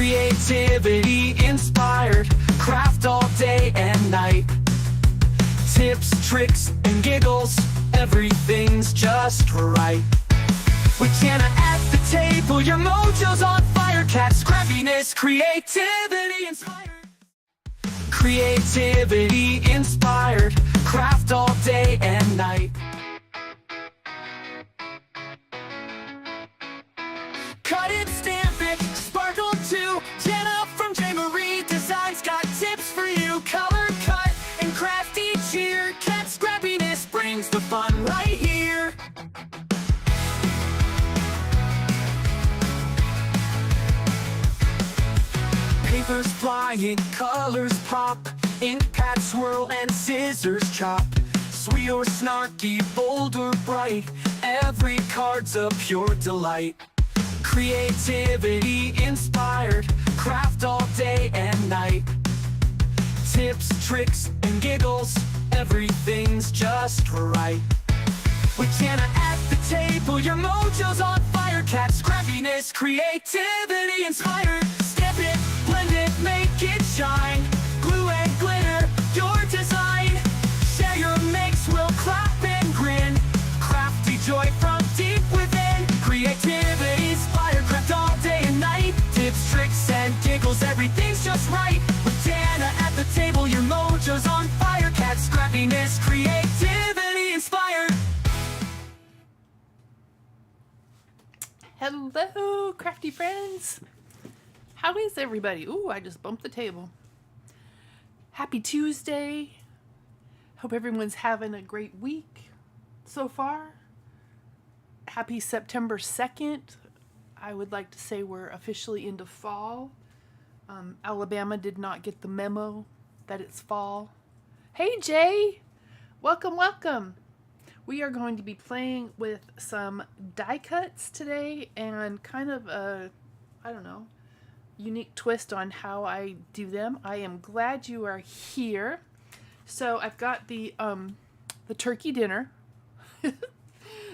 Creativity inspired, craft all day and night. Tips, tricks, and giggles, everything's just right. With Jana at the table, your mojo's on fire. Kat Scrappiness, creativity inspired. Creativity inspired, craft all day and night. Cut it, stamp it, sparkle too. Jana from J. Marie Designs got tips for you. Color, cut, and crafty cheer. Kat Scrappiness brings the fun right here. Papers flying, colors pop, ink pads swirl and scissors chop. Sweet or snarky, bold or bright, every card's a pure delight. Creativity inspired, craft all day and night. Tips, tricks, and giggles, everything's just right. With Jana at the table, your mojo's on fire. Kat Scrappiness, creativity inspired. Step it, blend it, make it shine. Glue and glitter, your design. Share your makes, we'll clap and grin. Crafty joy from deep within. Creativity inspired, craft all day and night. Tips, tricks, and giggles, everything's just right. With Jana at the table, your mojo's on fire. Kat Scrappiness, creativity inspired. Hello, crafty friends. How is everybody? Ooh, I just bumped the table. Happy Tuesday. Hope everyone's having a great week so far. Happy September 2nd. I would like to say we're officially into fall. Alabama did not get the memo that it's fall. Hey, Jay. Welcome, welcome. We are going to be playing with some die cuts today and kind of a, I don't know, unique twist on how I do them. I am glad you are here. So I've got the turkey dinner.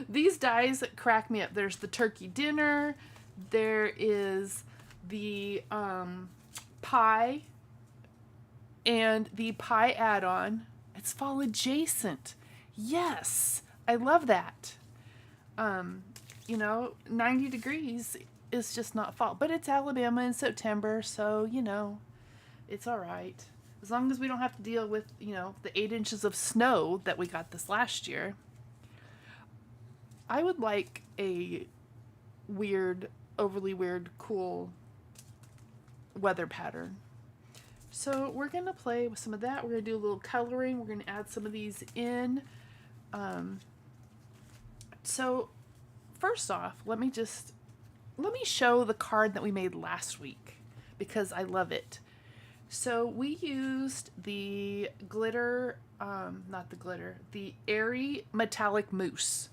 These dies crack me up. There's the turkey dinner. There is the pie and the pie add-on. It's fall adjacent. Yes, I love that. 90 degrees is just not fall, but it's Alabama in September, so, it's all right. As long as we don't have to deal with, the 8 inches of snow that we got this last year. I would like a overly weird, cool weather pattern. So we're going to play with some of that. We're going to do a little coloring. We're going to add some of these in. So first off, let me show the card that we made last week because I love it. So we used the glitter, the airy metallic mousse,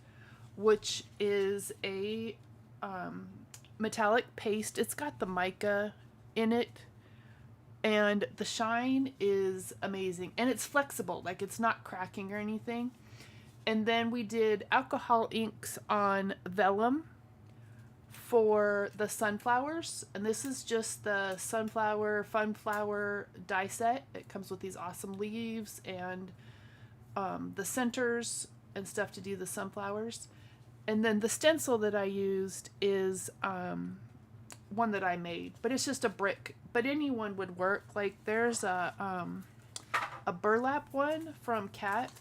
which is a metallic paste. It's got the mica in it. And the shine is amazing. And it's flexible, like it's not cracking or anything. And then we did alcohol inks on vellum for the sunflowers. And this is just the sunflower, fun flower die set. It comes with these awesome leaves and the centers and stuff to do the sunflowers. And then the stencil that I used is one that I made, but it's just a brick. But anyone would work. Like there's a burlap one from Kat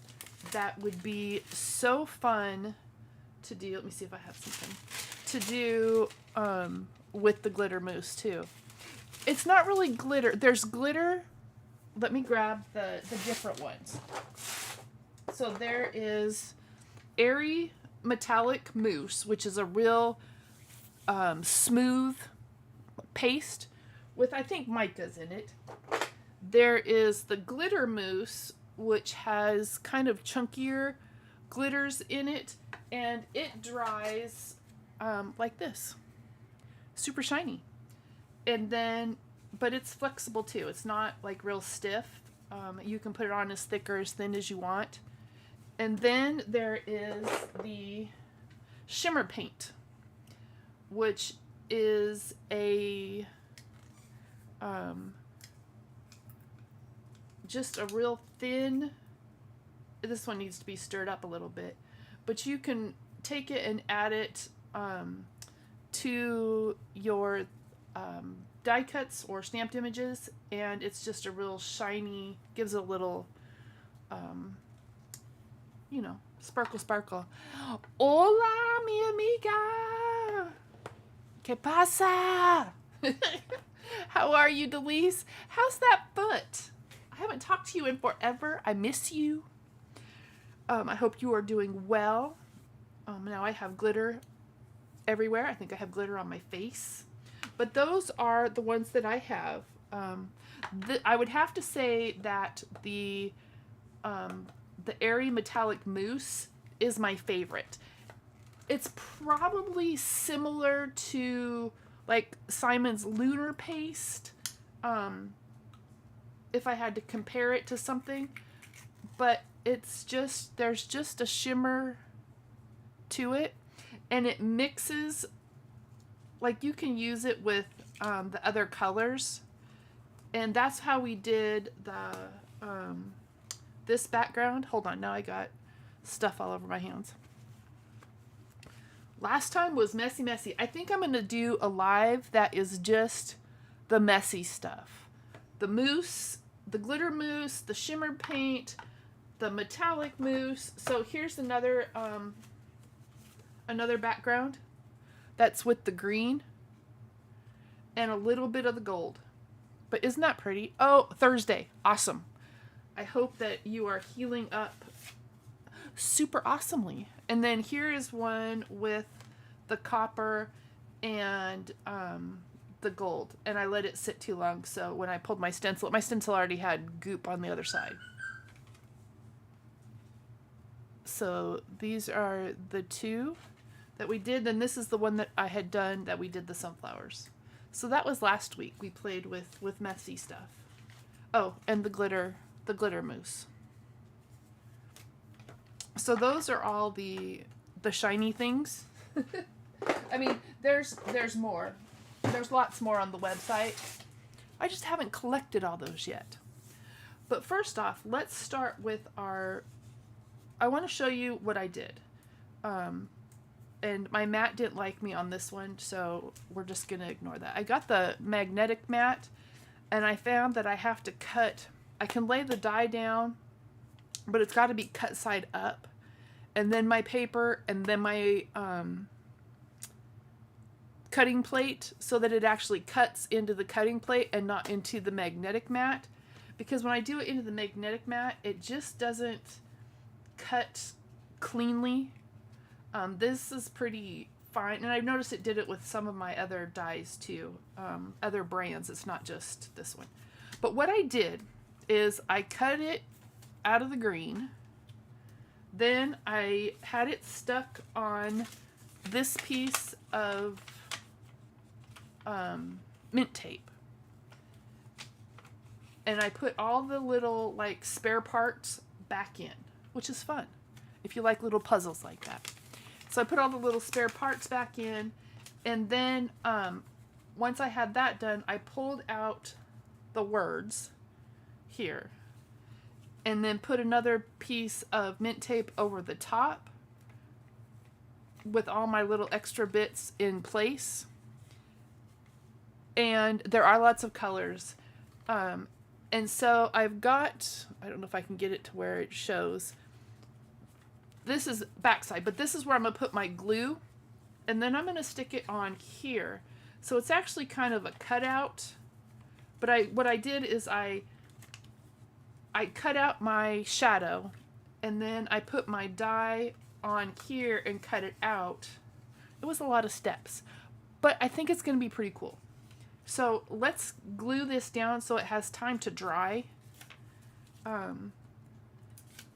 that would be so fun to do. Let me see if I have something to do with the glitter mousse too. It's not really glitter. There's glitter. Let me grab the different ones. So there is airy metallic mousse, which is a real smooth paste with, I think, micas in it. There is the glitter mousse, which has kind of chunkier glitters in it, and it dries like this. Super shiny. And then, but it's flexible too. It's not like real stiff. You can put it on as thick or as thin as you want. And then there is the shimmer paint, which is a just a real thin, this one needs to be stirred up a little bit, but you can take it and add it to your die cuts or stamped images, and it's just a real shiny, gives it a little, you know, sparkle, sparkle. Hola, mi amiga. ¿Qué pasa? How are you, Delise? How's that foot? I haven't talked to you in forever. I miss you. I hope you are doing well. Now I have glitter everywhere. I think I have glitter on my face. But those are the ones that I have. I would have to say that the airy metallic mousse is my favorite. It's probably similar to like Simon's Lunar Paste, if I had to compare it to something. But it's just, there's just a shimmer to it, and it mixes, like you can use it with the other colors, and that's how we did the this background. Hold on, now I got stuff all over my hands. Last time was messy, messy. I think I'm gonna do a live that is just the messy stuff. The mousse, the glitter mousse, the shimmer paint, the metallic mousse. So here's another background that's with the green and a little bit of the gold. But isn't that pretty? Oh, Thursday. Awesome. I hope that you are healing up super awesomely. And then here is one with the copper and the gold. And I let it sit too long, so when I pulled my stencil already had goop on the other side. So these are the two that we did. Then this is the one that I had done that we did the sunflowers. So that was last week. We played with messy stuff. Oh, and the glitter mousse. So those are all the shiny things. I mean, there's more. There's lots more on the website. I just haven't collected all those yet. But first off, let's start with I want to show you what I did. And my mat didn't like me on this one, so we're just going to ignore that. I got the magnetic mat, and I found that I have to cut. I can lay the die down, but it's got to be cut side up. And then my paper, and then my cutting plate, so that it actually cuts into the cutting plate and not into the magnetic mat. Because when I do it into the magnetic mat, it just doesn't cut cleanly. This is pretty fine, and I've noticed it did it with some of my other dies too, other brands. It's not just this one. But what I did is I cut it out of the green. Then I had it stuck on this piece of mint tape. And I put all the little like spare parts back in, which is fun if you like little puzzles like that. So I put all the little spare parts back in, and then once I had that done, I pulled out the words here, and then put another piece of mint tape over the top with all my little extra bits in place. And there are lots of colors. And so I've got, I don't know if I can get it to where it shows. This is backside, but this is where I'm going to put my glue. And then I'm going to stick it on here. So it's actually kind of a cutout. But what I did is I cut out my shadow, and then I put my die on here and cut it out. It was a lot of steps, but I think it's going to be pretty cool. So let's glue this down so it has time to dry.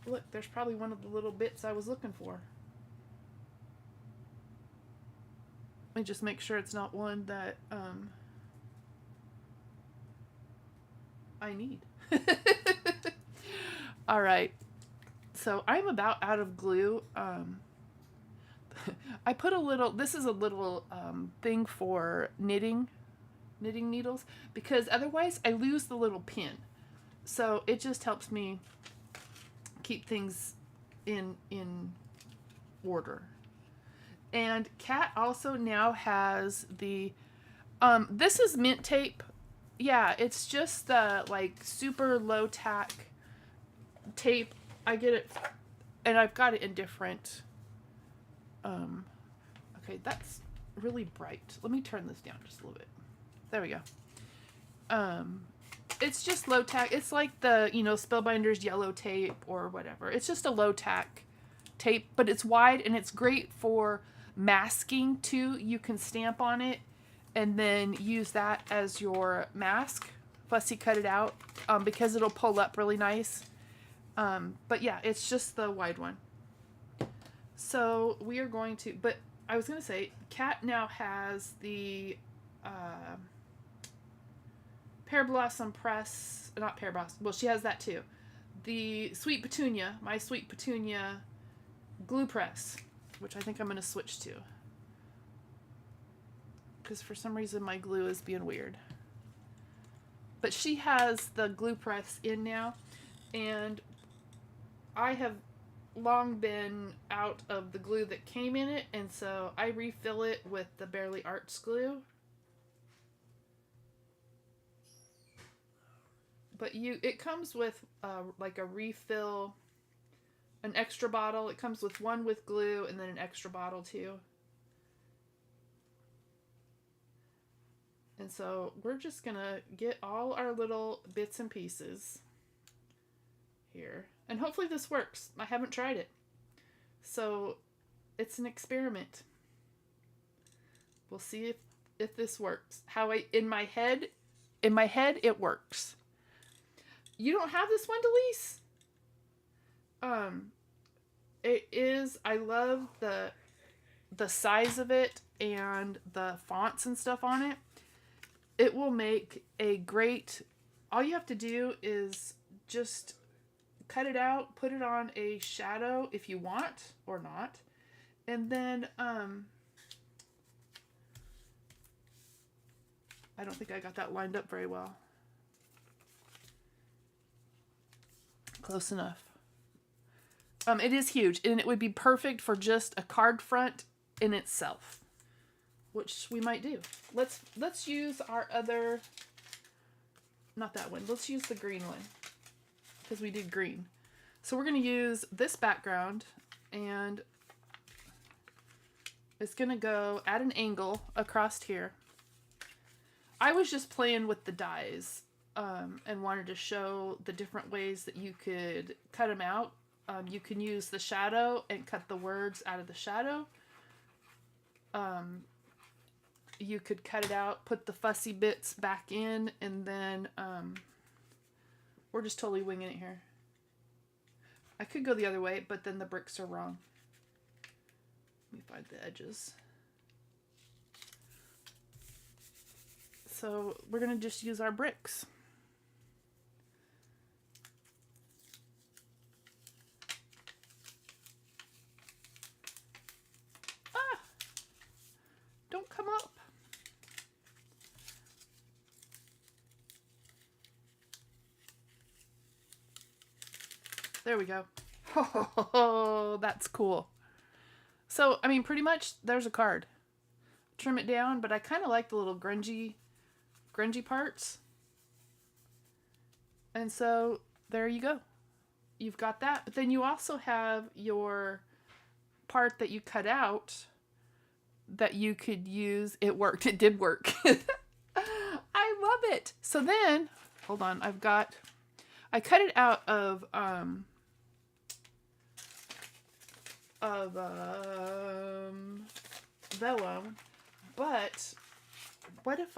Look, there's probably one of the little bits I was looking for. Let me just make sure it's not one that I need. All right, so I'm about out of glue. I put a little, this is a little thing for knitting, knitting needles, because otherwise I lose the little pin. So it just helps me keep things in order. And Kat also now has the this is mint tape. Yeah, it's just the like super low tack tape. I get it, and I've got it in different okay, that's really bright. Let me turn this down just a little bit. There we go. It's just low tack. It's like the, you know, Spellbinder's yellow tape or whatever. It's just a low tack tape, but it's wide and it's great for masking too. You can stamp on it and then use that as your mask. Fussy cut it out because it'll pull up really nice. But yeah, it's just the wide one. So we are going to, but I was going to say, Kat now has the Pear Blossom Press, not Pear Blossom, well, she has that too. The Sweet Petunia, my Sweet Petunia glue press, which I think I'm going to switch to. Because for some reason my glue is being weird. But she has the glue press in now, and I have long been out of the glue that came in it, and so I refill it with the Barely Arts glue. But it comes with like a refill, an extra bottle. It comes with one with glue and then an extra bottle too. And so we're just gonna get all our little bits and pieces here. And hopefully this works. I haven't tried it. So it's an experiment. We'll see if this works. In my head it works. You don't have this one, Delise? It is, I love the size of it and the fonts and stuff on it. It will make a great, all you have to do is just cut it out, put it on a shadow if you want or not. And then, I don't think I got that lined up very well. Close enough. It is huge, and it would be perfect for just a card front in itself, which we might do. Let's use our other, not that one. Let's use the green one because we did green. So we're going to use this background, and it's going to go at an angle across here. I was just playing with the dies and wanted to show the different ways that you could cut them out. You can use the shadow and cut the words out of the shadow. You could cut it out, put the fussy bits back in, and then we're just totally winging it here. I could go the other way, but then the bricks are wrong. Let me find the edges. So we're going to just use our bricks. Ah! Don't come up. There we go. Oh, that's cool. So, I mean, pretty much there's a card. Trim it down, but I kind of like the little grungy parts. And so there you go. You've got that, but then you also have your part that you cut out that you could use. It worked. It did work. I love it. So then, hold on. I cut it out of vellum, but what if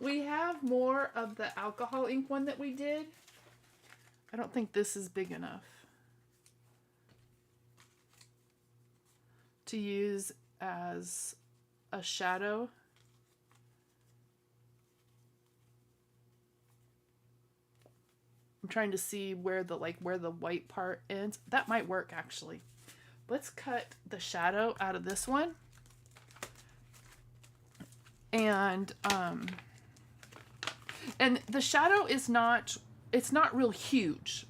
we have more of the alcohol ink one that we did. I don't think this is big enough to use as a shadow. I'm trying to see where the white part ends. That might work actually. Let's cut the shadow out of this one. And the shadow is not, it's not real huge.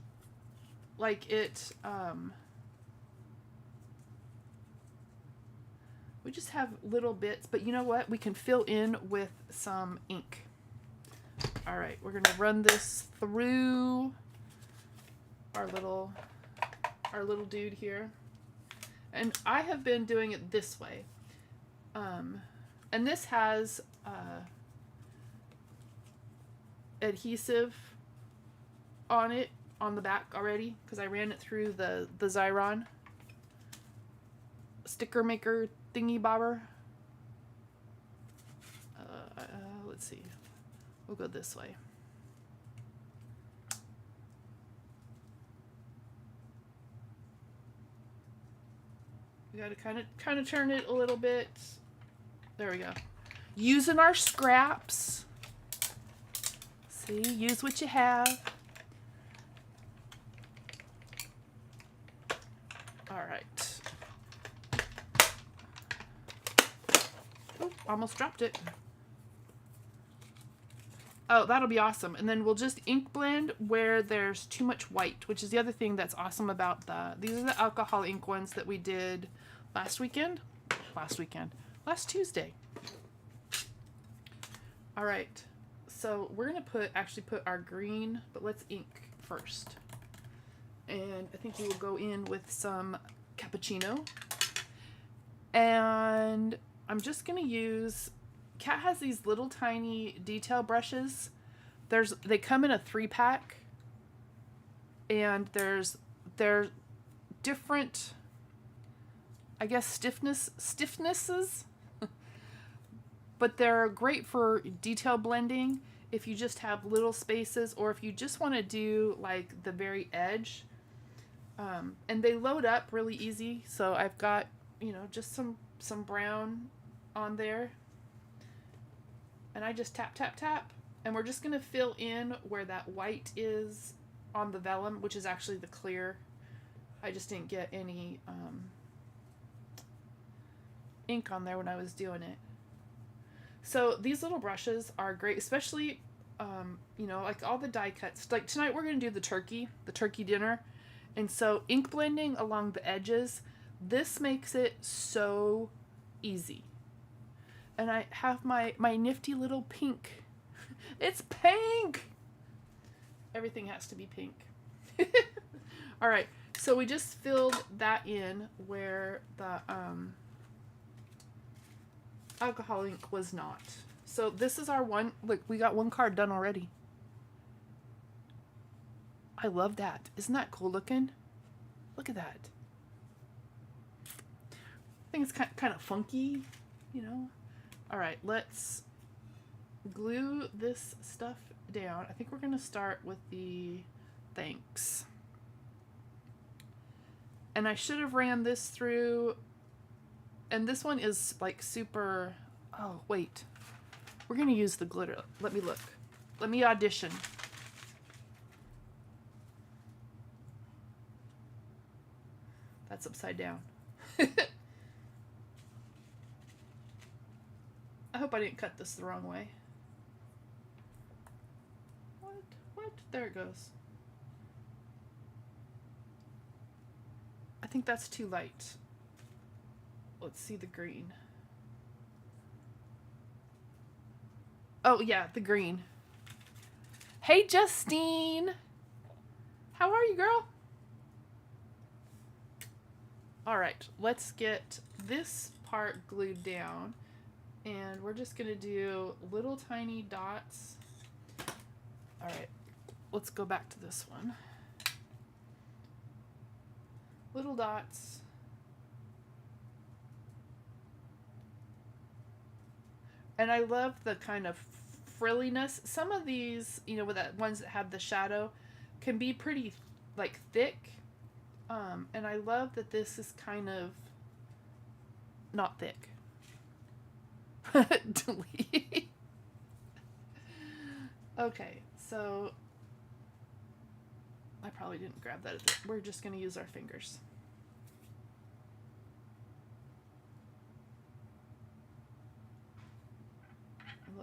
Like we just have little bits, but you know what? We can fill in with some ink. All right, we're gonna run this through our little dude here. And I have been doing it this way. And this has adhesive on it on the back already because I ran it through the Xyron sticker maker thingy bobber. Let's see. We'll go this way. We got to kind of turn it a little bit. There we go. Using our scraps. See, use what you have. All right. Oh, almost dropped it. Oh, that'll be awesome. And then we'll just ink blend where there's too much white, which is the other thing that's awesome about these are the alcohol ink ones that we did last Tuesday. All right. So we're going to actually put our green, but let's ink first. And I think we will go in with some cappuccino. And I'm just going to use, Kat has these little tiny detail brushes. They come in a 3-pack. And they're different, I guess, stiffnesses. But they're great for detail blending if you just have little spaces, or if you just want to do like the very edge. And they load up really easy. So I've got, just some brown on there. And I just tap, tap, tap. And we're just going to fill in where that white is on the vellum, which is actually the clear. I just didn't get any ink on there when I was doing it. So these little brushes are great, especially, like all the die cuts. Like tonight we're going to do the turkey dinner. And so ink blending along the edges, this makes it so easy. And I have my nifty little pink. It's pink! Everything has to be pink. All right, so we just filled that in where the alcohol ink was not. So this is our one. Look, we got one card done already. I love that. Isn't that cool looking? Look at that. I think it's kind of funky, All right, let's glue this stuff down. I think we're going to start with the thanks. And I should have ran this through. And this one is like super. Oh, wait. We're going to use the glitter. Let me look. Let me audition. That's upside down. I hope I didn't cut this the wrong way. What? There it goes. I think that's too light. Let's see the green. Oh, yeah, the green. Hey, Justine. How are you, girl? All right, let's get this part glued down. And we're just going to do little tiny dots. All right, let's go back to this one. Little dots. And I love the kind of frilliness. Some of these, with that ones that have the shadow can be pretty like thick. And I love that this is kind of not thick. Delete. Okay, so I probably didn't grab that. We're just going to use our fingers.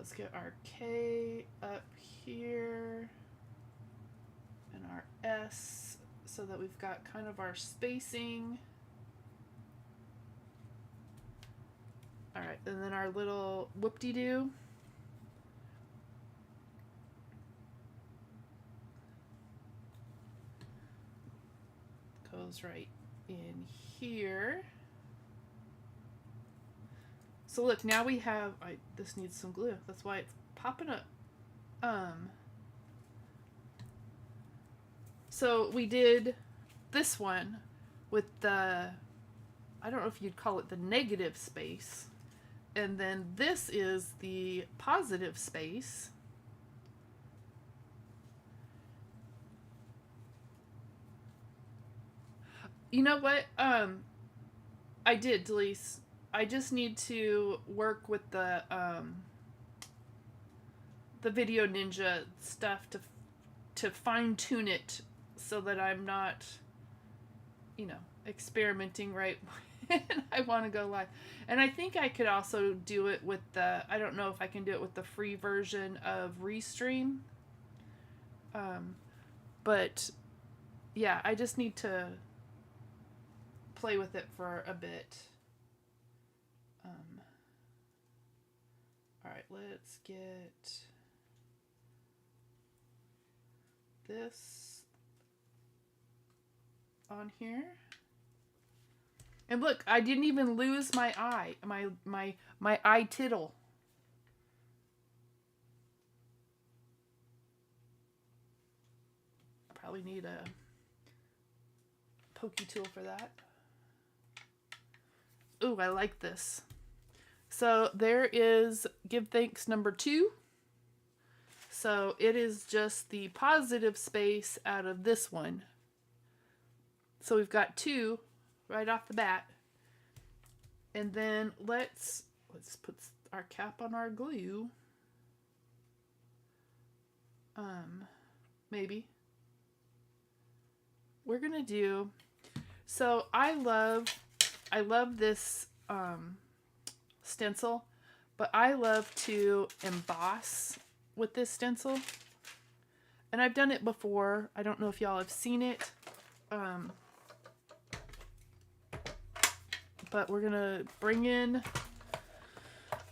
let's get our K up here and our S so that we've got kind of our spacing. All right, and then our little whoop-de-doo. Goes right in here. So look, now we have, this needs some glue. That's why it's popping up. So we did this one with the, I don't know if you'd call it the negative space. And then this is the positive space. You know what? I did, Delise. I just need to work with the Video Ninja stuff to fine tune it so that I'm not, you know, experimenting right when I want to go live. And I think I could also do it with the, I don't know if I can do it with the free version of Restream. But yeah, I just need to play with it for a bit. All right, let's get this on here. And look, I didn't even lose my eye, my eye tittle. I probably need a pokey tool for that. Ooh, I like this. So there is Give Thanks number 2. So it is just the positive space out of this one. So we've got 2 right off the bat. And then let's put our cap on our glue. Maybe. We're gonna do, so I love this stencil, but I love to emboss with this stencil. And I've done it before. I don't know if y'all have seen it. But we're gonna bring in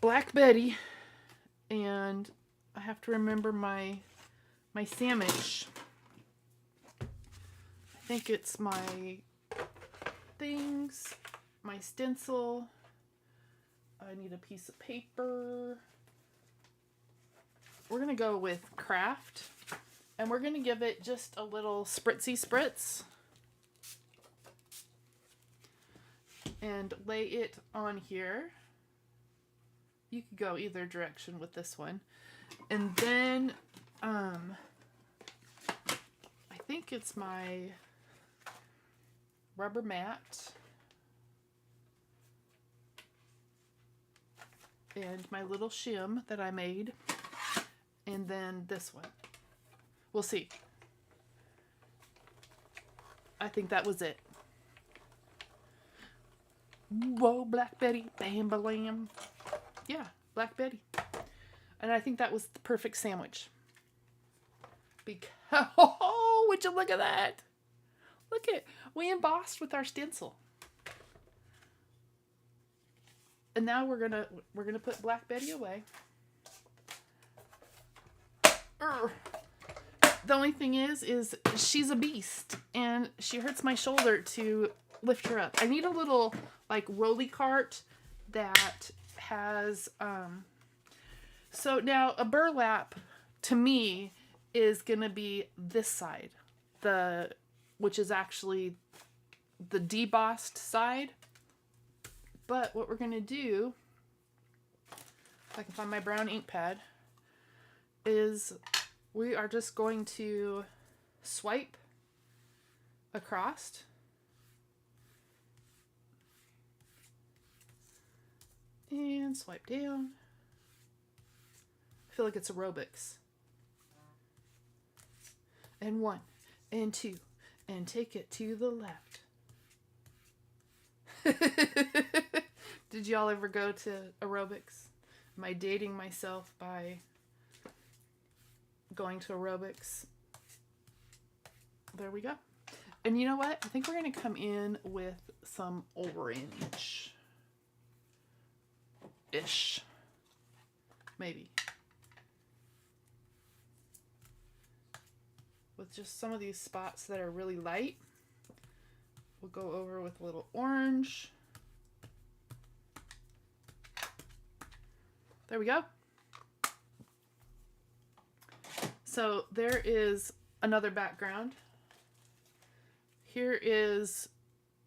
Black Betty, and I have to remember my sandwich. I think it's my things, my stencil. I need a piece of paper. We're gonna go with Craft, and we're gonna give it just a little spritzy spritz. And lay it on here. You could go either direction with this one. And then, I think it's my rubber mat. And my little shim that I made. And then this one. We'll see. I think that was it. Whoa, Black Betty, bam, balam. Yeah, Black Betty. And I think that was the perfect sandwich. Because, oh, would you look at that? Look at, we embossed with our stencil. And now we're gonna put Black Betty away. The only thing is she's a beast, and she hurts my shoulder to lift her up. I need a little like rolly cart that has so now a burlap to me is gonna be this side, which is actually the debossed side. But what we're gonna do, if I can find my brown ink pad, is we are just going to swipe across. And swipe down. I feel like it's aerobics. And 1, and 2, and take it to the left. Did y'all ever go to aerobics? Am I dating myself by going to aerobics? There we go. And you know what? I think we're going to come in with some orange-ish. Maybe. With just some of these spots that are really light. We'll go over with a little orange. There we go. So there is another background. Here is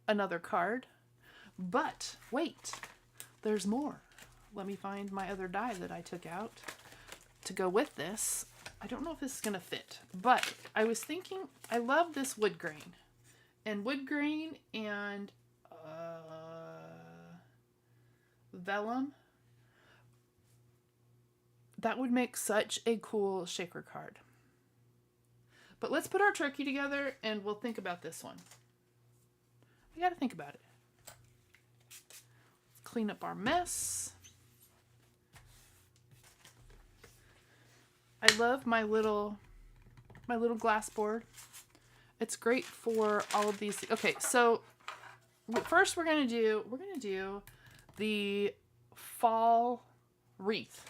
another card. But wait, there's more. Let me find my other die that I took out to go with this. I don't know if this is going to fit, but I was thinking, I love this wood grain. And wood grain and vellum, that would make such a cool shaker card. But let's put our turkey together and we'll think about this one. We got to think about it. Let's clean up our mess. I love my little glass board. It's great for all of these. Okay, so first we're gonna do the fall wreath,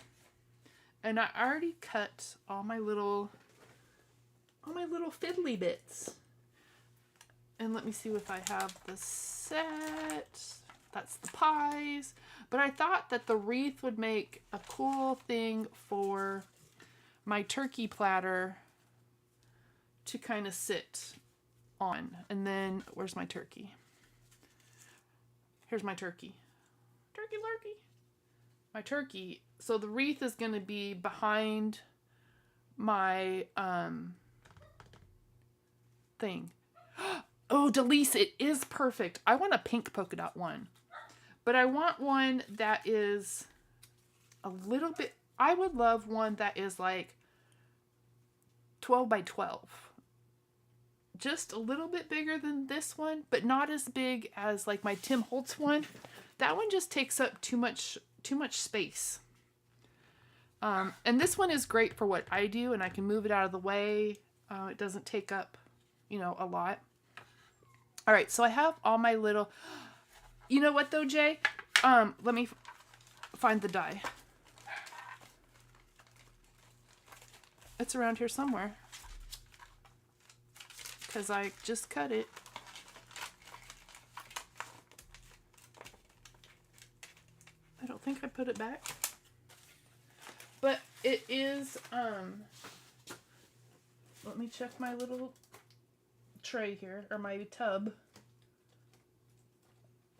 and I already cut all my little fiddly bits. And let me see if I have the set. That's the pies. But I thought that the wreath would make a cool thing for my turkey platter to kind of sit on. And then, where's my turkey? Here's my turkey. Turkey lurkey. My turkey. So the wreath is going to be behind my thing. Oh, Delise, it is perfect. I want a pink polka dot one. But I want one that is a little bit, I would love one that is like 12 by 12. Just a little bit bigger than this one, but not as big as like my Tim Holtz one. That one just takes up too much space. And this one is great for what I do, and I can move it out of the way. It doesn't take up, a lot. All right, so I have all my little, you know what though, Jay? Let me find the die. It's around here somewhere. Because I just cut it. I don't think I put it back. But it is, let me check my little tray here, or my tub.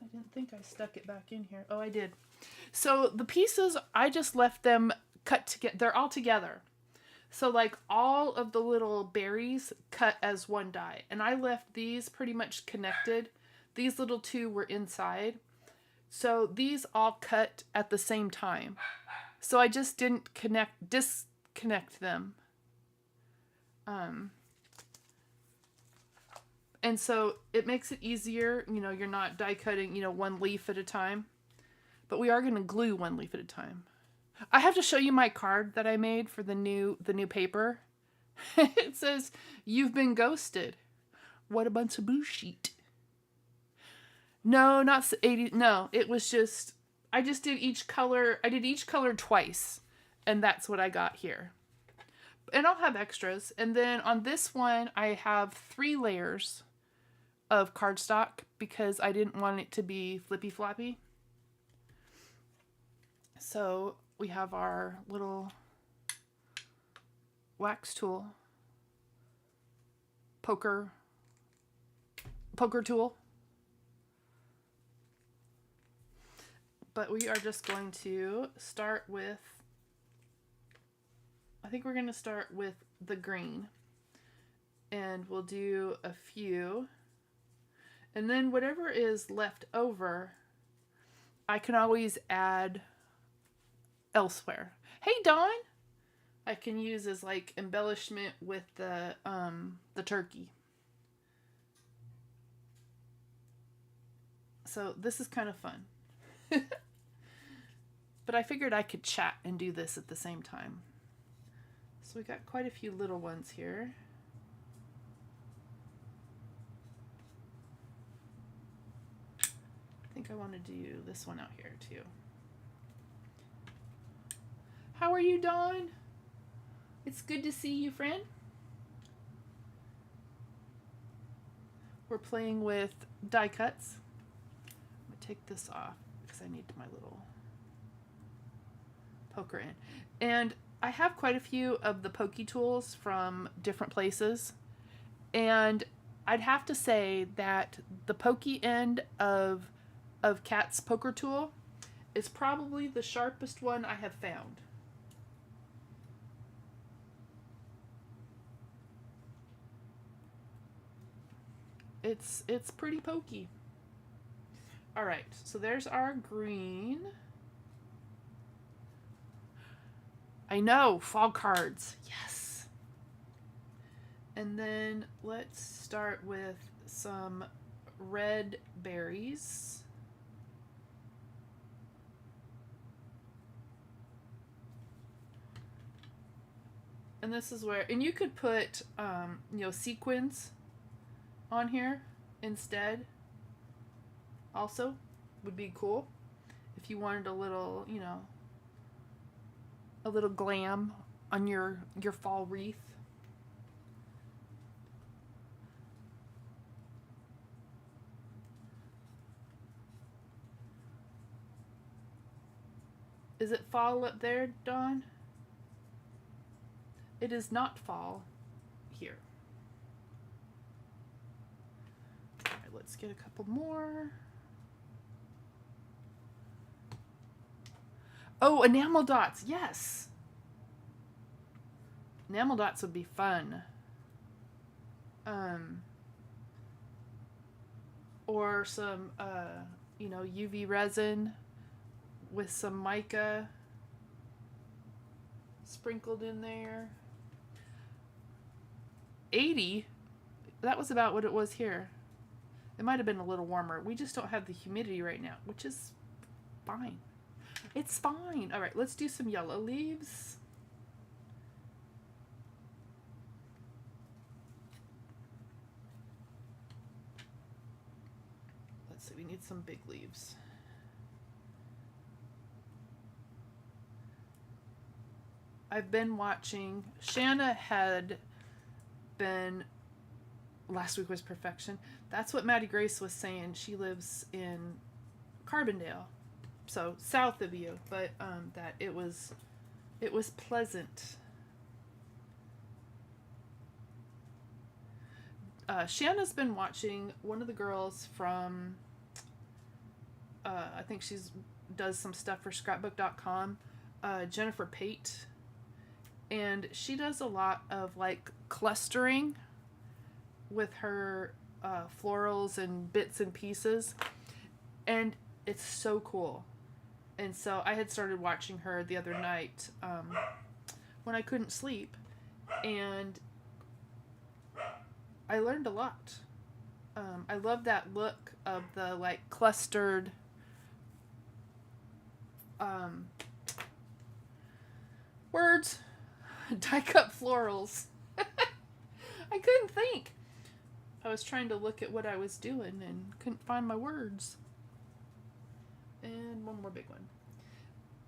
I didn't think I stuck it back in here. Oh, I did. So the pieces, I just left them cut together. They're all together. So like all of the little berries cut as one die. And I left these pretty much connected. These little two were inside. So these all cut at the same time. So I just didn't disconnect them. And so it makes it easier. You're not die cutting, one leaf at a time. But we are going to glue one leaf at a time. I have to show you my card that I made for the new paper. It says, "You've been ghosted. What a bunch of bullshit." No, not 80. No, it was just, I just did each color. I did each color twice. And that's what I got here. And I'll have extras. And then on this one, I have 3 layers of cardstock because I didn't want it to be flippy floppy. So we have our little wax tool, poker tool. But we are just going to start with, I think we're going to start with the green. And we'll do a few. And then whatever is left over, I can always add elsewhere. Hey, Dawn! I can use as like embellishment with the turkey. So this is kind of fun. But I figured I could chat and do this at the same time. So we got quite a few little ones here. I think I want to do this one out here too. How are you, Dawn? It's good to see you, friend. We're playing with die cuts. I'm gonna take this off because I need my little poker in. And I have quite a few of the pokey tools from different places. And I'd have to say that the pokey end of Kat's poker tool is probably the sharpest one I have found. It's pretty pokey. All right, so there's our green. I know, fall cards. Yes. And then let's start with some red berries. And this is where, and you could put, sequins on here instead. Also, would be cool if you wanted a little, a little glam on your fall wreath. Is it fall up there, Dawn? It is not fall here. All right, let's get a couple more. Oh, enamel dots. Yes. Enamel dots would be fun. Or some, UV resin with some mica sprinkled in there. 80, that was about what it was here. It might have been a little warmer. We just don't have the humidity right now, which is fine. It's fine. All right, let's do some yellow leaves. Let's see, we need some big leaves. I've been watching, Jana had been, last week was perfection. That's what Maddie Grace was saying. She lives in Carbondale, so south of you, but that it was pleasant. Shanna's been watching one of the girls from, I think she's does some stuff for scrapbook.com, Jennifer Pate. And she does a lot of like clustering with her florals and bits and pieces. And it's so cool. And so I had started watching her the other night when I couldn't sleep. And I learned a lot. I love that look of the like clustered words. Die cut florals. I couldn't think. I was trying to look at what I was doing and couldn't find my words. And one more big one.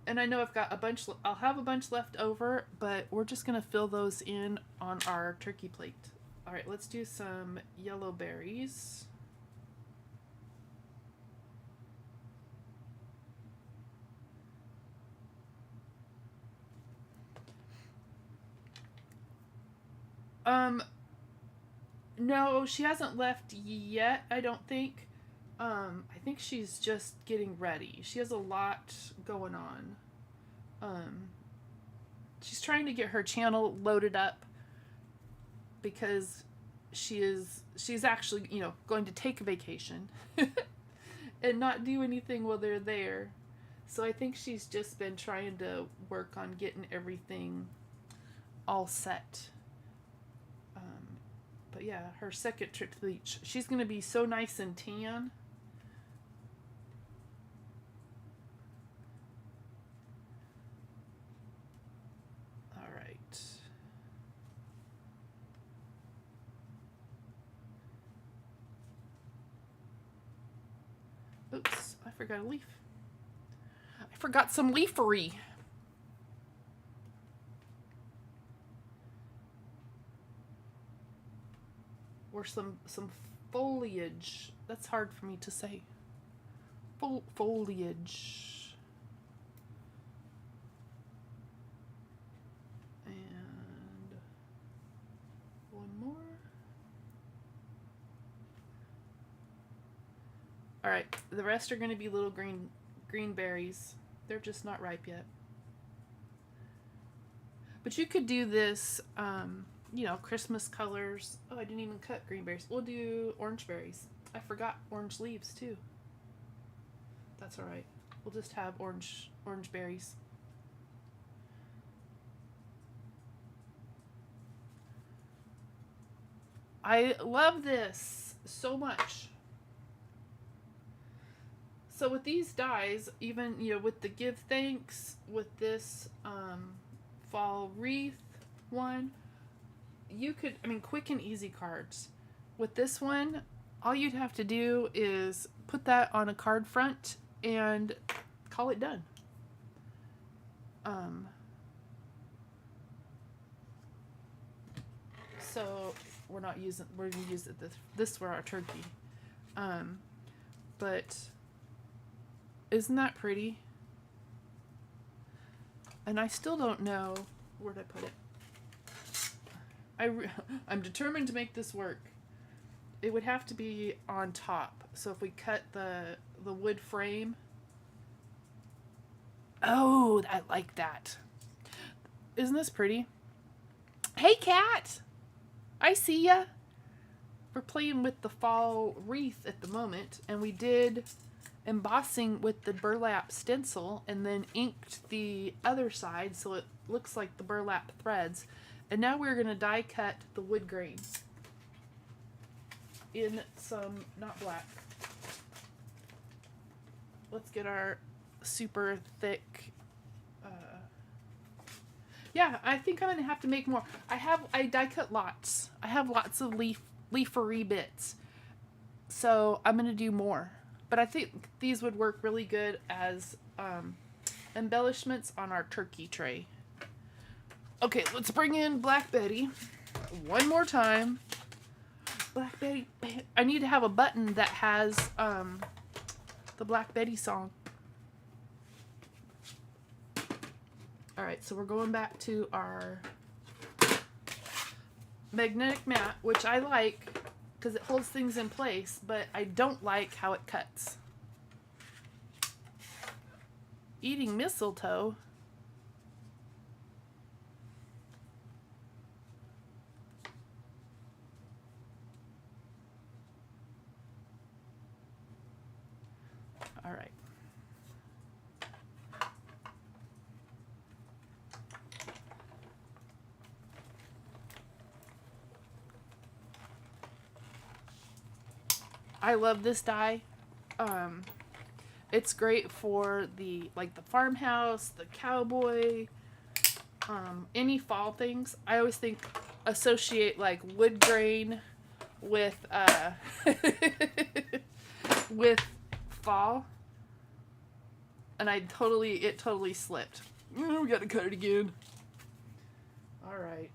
And I know I've got a bunch, I'll have a bunch left over, but we're just going to fill those in on our turkey plate. All right, let's do some yellow berries. No, she hasn't left yet, I don't think. I think she's just getting ready. She has a lot going on. She's trying to get her channel loaded up because she's actually, going to take a vacation and not do anything while they're there. So I think she's just been trying to work on getting everything all set. But yeah, her second trip to the beach. She's going to be so nice and tan. forgot a leaf. I forgot some leafery. Or some foliage. That's hard for me to say. Foliage. And one more. All right, the rest are going to be little green berries. They're just not ripe yet. But you could do this, you know, Christmas colors. Oh, I didn't even cut green berries. We'll do orange berries. I forgot orange leaves too. That's all right. We'll just have orange berries. I love this so much. So with these dies, even, you know, with the give thanks, with this fall wreath one, you could, I mean, quick and easy cards. With this one, all you'd have to do is put that on a card front and call it done. So we're gonna use it this for our turkey. But isn't that pretty? And I still don't know where to put it. I'm determined to make this work. It would have to be on top. So if we cut the wood frame. Oh, I like that. Isn't this pretty? Hey, Kat! I see ya. We're playing with the fall wreath at the moment, and we did embossing with the burlap stencil and then inked the other side so it looks like the burlap threads. And now we're going to die cut the wood grain in some, not black. Let's get our super thick, yeah, I think I'm going to have to make more. I die cut lots. I have lots of leafery bits. So I'm going to do more. But I think these would work really good as embellishments on our turkey tray. Okay, let's bring in Black Betty one more time. Black Betty. I need to have a button that has the Black Betty song. Alright, so we're going back to our magnetic mat, which I like because it holds things in place, but I don't like how it cuts. Eating mistletoe. All right. I love this die. It's great for the farmhouse, the cowboy, any fall things. I always associate like wood grain with with fall, and it totally slipped. We gotta cut it again. All right,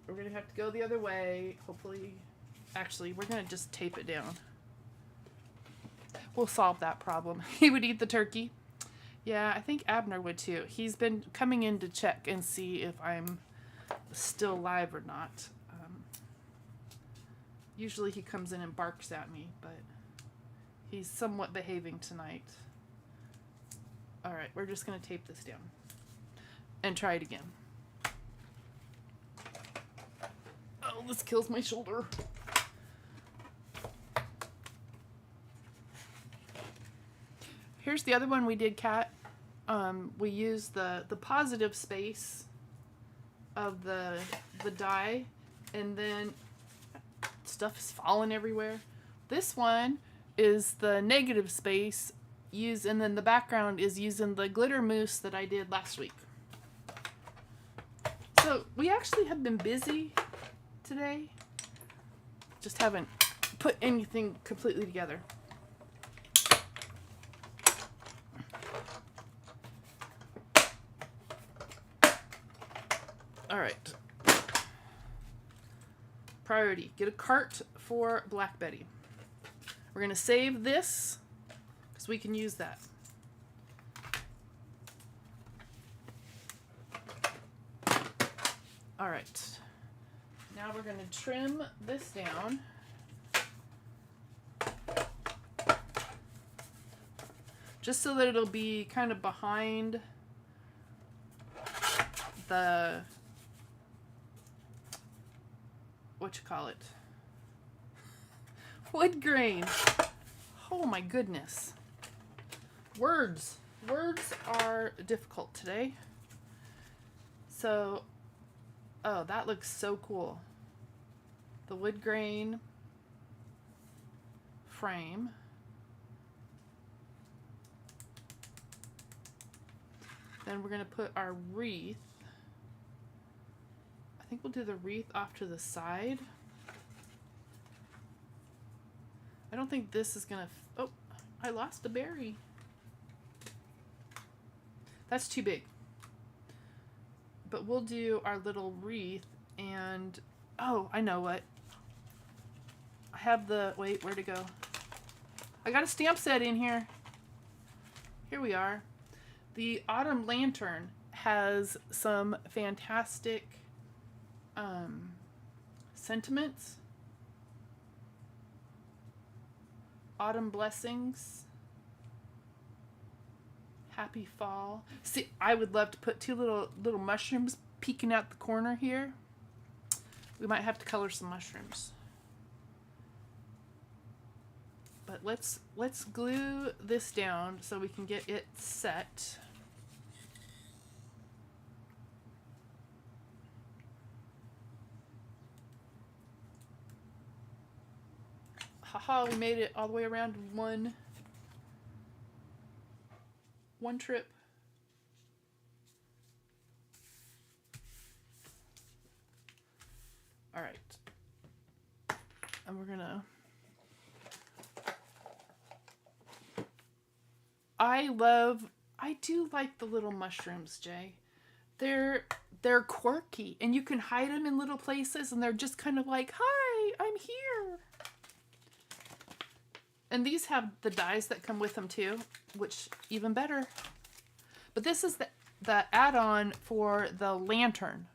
we're gonna have to go the other way. Hopefully, actually, we're gonna just tape it down. We'll solve that problem. He would eat the turkey. Yeah, I think Abner would too. He's been coming in to check and see if I'm still alive or not. Usually he comes in and barks at me, but he's somewhat behaving tonight. Alright, we're just going to tape this down. And try it again. Oh, this kills my shoulder. Here's the other one we did, Kat. We used the positive space of the die, and then stuff is falling everywhere. This one is the negative space and then the background is using the glitter mousse that I did last week. So we actually have been busy today. Just haven't put anything completely together. All right. Priority, get a cart for Black Betty. We're going to save this because we can use that. All right. Now we're going to trim this down. Just so that it'll be kind of behind the, wood grain. Oh my goodness. Words are difficult today. So, oh, that looks so cool. The wood grain frame. Then we're going to put our wreath. I think we'll do the wreath off to the side. I don't think this is going to... Oh, I lost a berry. That's too big. But we'll do our little wreath and... Oh, I know what. I have the... Wait, where'd it go? I got a stamp set in here. Here we are. The Autumn Lantern has some fantastic sentiments. Autumn blessings. Happy fall. See, I would love to put two little mushrooms peeking out the corner here. We might have to color some mushrooms. But let's glue this down so we can get it set. Haha, we made it all the way around in one trip. All right. And we're gonna... I do like the little mushrooms, Jay. They're quirky and you can hide them in little places and they're just kind of like, hi, I'm here. And these have the dies that come with them too, which even better. But this is the add-on for the lantern.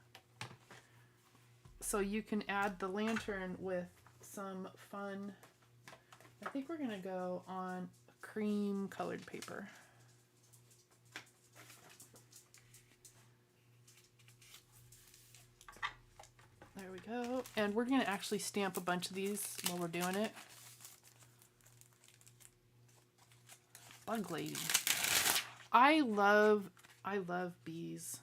So you can add the lantern with some fun. I think we're gonna go on cream colored paper. There we go. And we're gonna actually stamp a bunch of these while we're doing it. Bug lady. I love bees.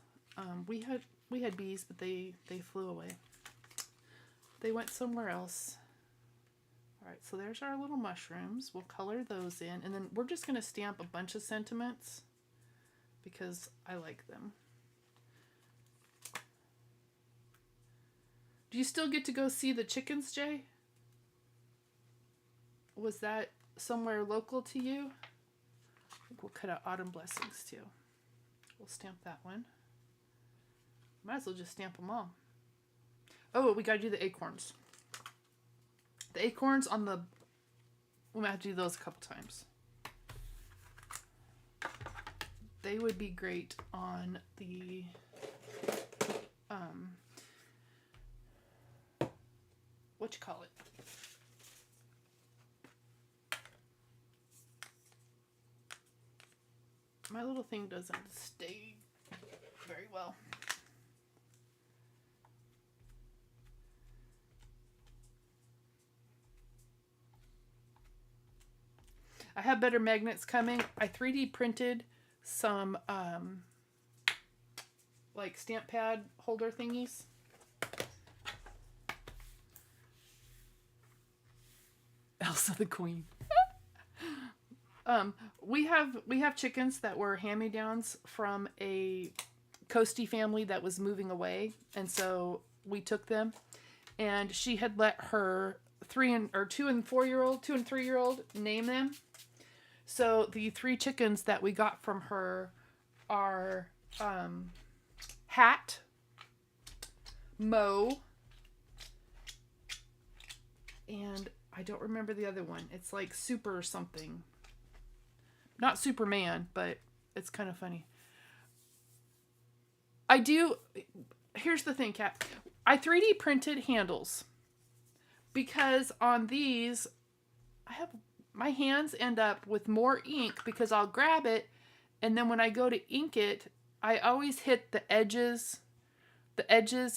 We had bees, but they flew away. They went somewhere else. All right, so there's our little mushrooms. We'll color those in, and then we're just going to stamp a bunch of sentiments because I like them. Do you still get to go see the chickens, Jay? Was that somewhere local to you? I think we'll cut out Autumn Blessings too. We'll stamp that one. Might as well just stamp them all. Oh, we got to do the acorns. The acorns on the... We might have to do those a couple times. They would be great on the... what you call it? My little thing doesn't stay very well. I have better magnets coming. I 3D printed some like stamp pad holder thingies. Elsa the Queen. We have chickens that were hand-me-downs from a coastie family that was moving away, and so we took them. And she had let her 2 and 3-year-old name them. So the 3 chickens that we got from her are Hat, Mo. And I don't remember the other one. It's like Super something. Not Superman, but it's kind of funny. Here's the thing, Kat. I 3D printed handles. Because on these, my hands end up with more ink because I'll grab it, and then when I go to ink it, I always hit the edges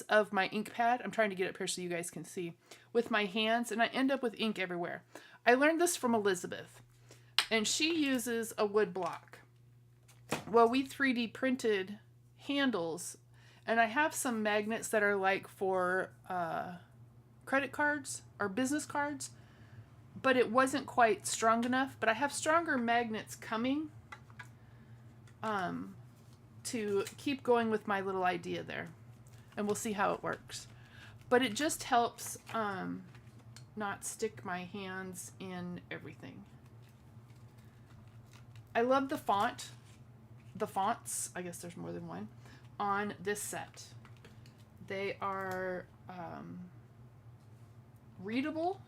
of my ink pad. I'm trying to get it up here so you guys can see with my hands, and I end up with ink everywhere. I learned this from Elizabeth, and she uses a wood block. Well, we 3D printed handles, and I have some magnets that are like for credit cards or business cards, but it wasn't quite strong enough. But I have stronger magnets coming to keep going with my little idea there, and we'll see how it works. But it just helps not stick my hands in everything. I love the fonts, I guess there's more than one, on this set. They are readable,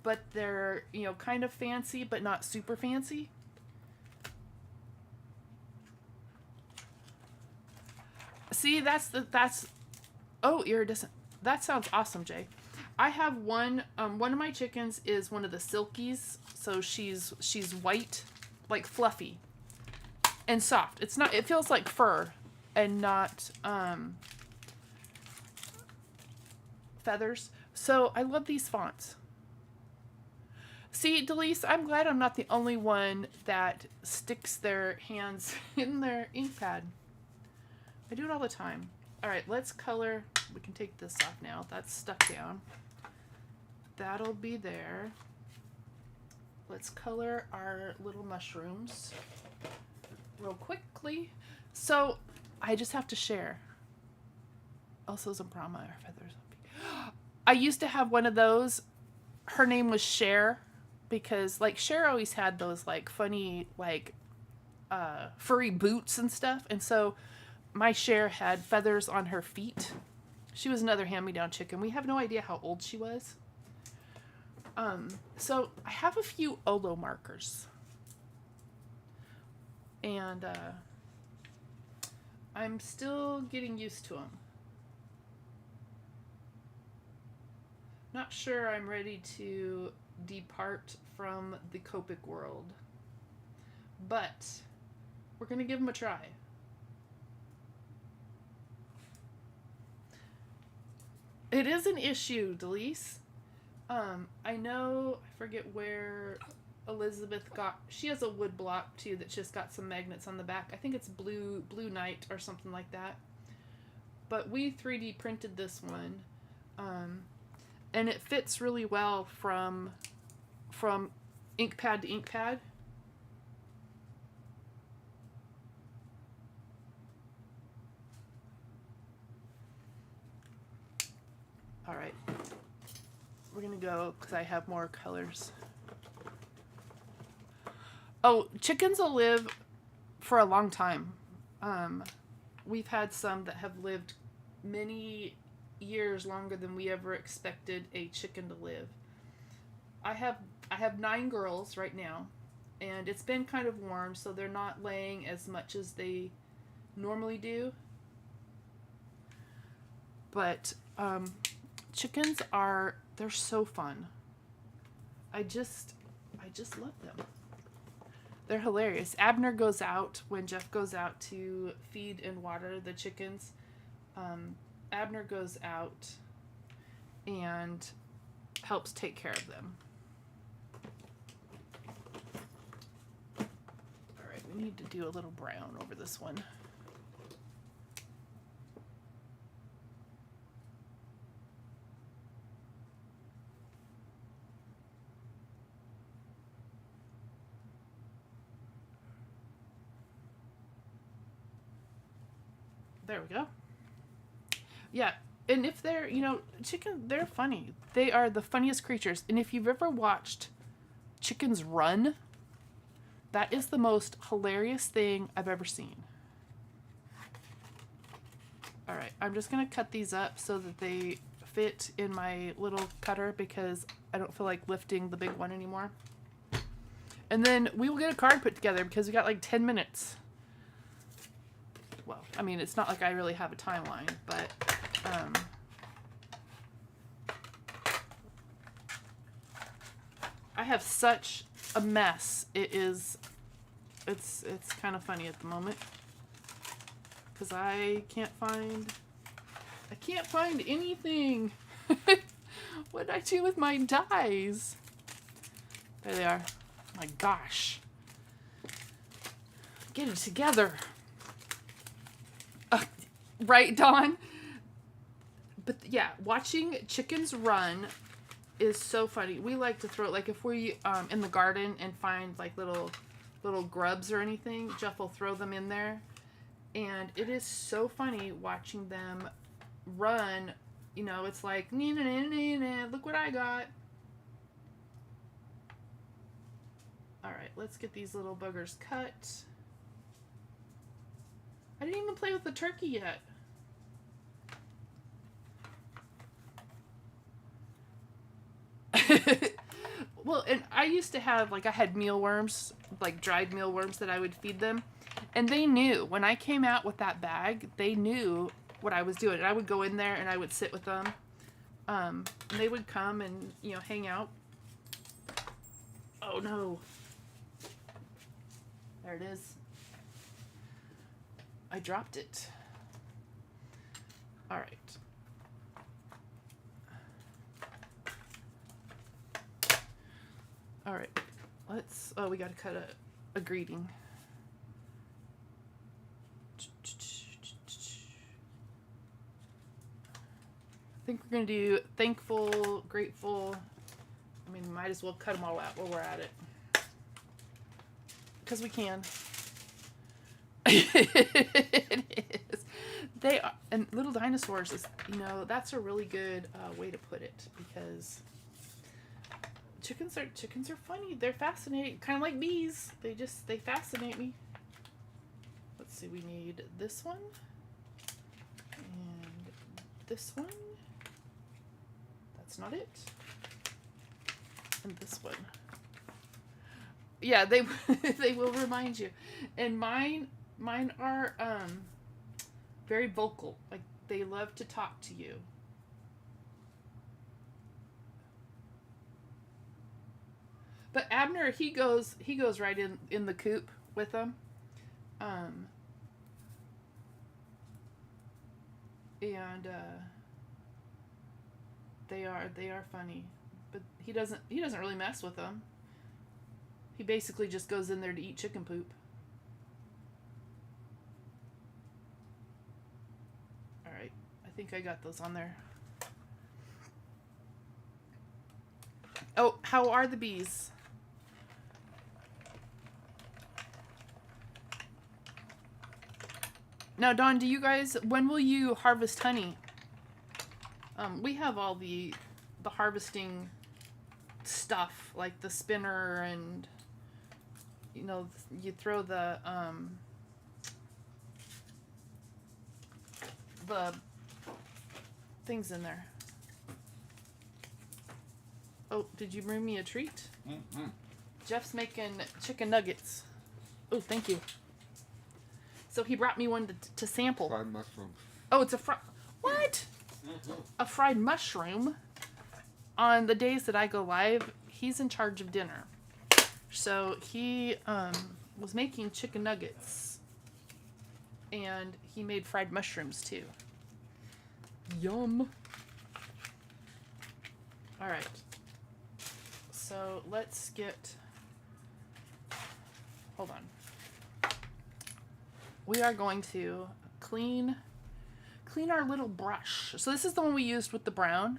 but they're, kind of fancy, but not super fancy. See, oh, iridescent. That sounds awesome, Jay. I have one of my chickens is one of the silkies, so she's white, like fluffy and soft. It feels like fur and not feathers. So I love these fonts. See, Delise, I'm glad I'm not the only one that sticks their hands in their ink pad. I do it all the time. All right, let's color. We can take this off now. That's stuck down. That'll be there. Let's color our little mushrooms real quickly. So I just have to share. Also some Brahma or feathers. I used to have one of those. Her name was Cher, because like Cher always had those like funny like furry boots and stuff, and so my Cher had feathers on her feet. She was another hand-me-down chicken. We have no idea how old she was. So I have a few Olo markers, and I'm still getting used to them. Not sure I'm ready to depart from the Copic world, but we're gonna give them a try. It is an issue, Delise. I know, I forget where Elizabeth got, she has a wood block too that's just got some magnets on the back. I think it's Blue Night or something like that. But we 3D printed this one, and it fits really well from ink pad to ink pad. All right. We're gonna go because I have more colors. Oh, chickens will live for a long time. We've had some that have lived many years longer than we ever expected a chicken to live. I have 9 girls right now, and it's been kind of warm, so they're not laying as much as they normally do. But chickens they're so fun. I just love them. They're hilarious. Abner goes out when Jeff goes out to feed and water the chickens. Abner goes out and helps take care of them. All right, we need to do a little brown over this one. There we go. Yeah, and if they're, chicken, they're funny. They are the funniest creatures. And if you've ever watched chickens run, that is the most hilarious thing I've ever seen. All right, I'm just gonna cut these up so that they fit in my little cutter because I don't feel like lifting the big one anymore. And then we will get a card put together because we got like 10 minutes. Well, I mean, it's not like I really have a timeline, but I have such a mess. It's kind of funny at the moment because I can't find anything. What did I do with my dies? There they are. My gosh. Get it together. Right, Dawn? But yeah, watching chickens run is so funny. We like to throw, like if we in the garden and find like little grubs or anything, Jeff will throw them in there. And it is so funny watching them run. You know, it's like, look what I got. All right, let's get these little buggers cut. I didn't even play with the turkey yet. Well, and I used to have, like, I had mealworms, like dried mealworms that I would feed them. And they knew, when I came out with that bag, they knew what I was doing. And I would go in there and I would sit with them. And they would come and, you know, hang out. Oh, no. There it is. I dropped it. All right. All right. Let's, oh, we got to cut a greeting. I think we're going to do thankful, grateful. I mean, might as well cut them all out while we're at it. Because we can. It is. They are, and little dinosaurs is, you know, that's a really good way to put it because chickens are funny. They're fascinating, kind of like bees. They fascinate me. Let's see, we need this one and this one. That's not it. And this one. Yeah, they they will remind you. And mine are very vocal. Like they love to talk to you. But Abner, he goes right in the coop with them. And they are funny. But he doesn't really mess with them. He basically just goes in there to eat chicken poop. All right, I think I got those on there. Oh, how are the bees? Now, Dawn, do you guys, when will you harvest honey? We have all the harvesting stuff, like the spinner and, you know, you throw the things in there. Oh, did you bring me a treat? Mm-hmm. Jeff's making chicken nuggets. Oh, thank you. So he brought me one to sample. Fried mushrooms. Oh, it's a what? Mm-hmm. A fried mushroom. On the days that I go live, he's in charge of dinner. So he was making chicken nuggets. And he made fried mushrooms too. Yum. All right. So let's get, hold on. We are going to clean our little brush. So this is the one we used with the brown.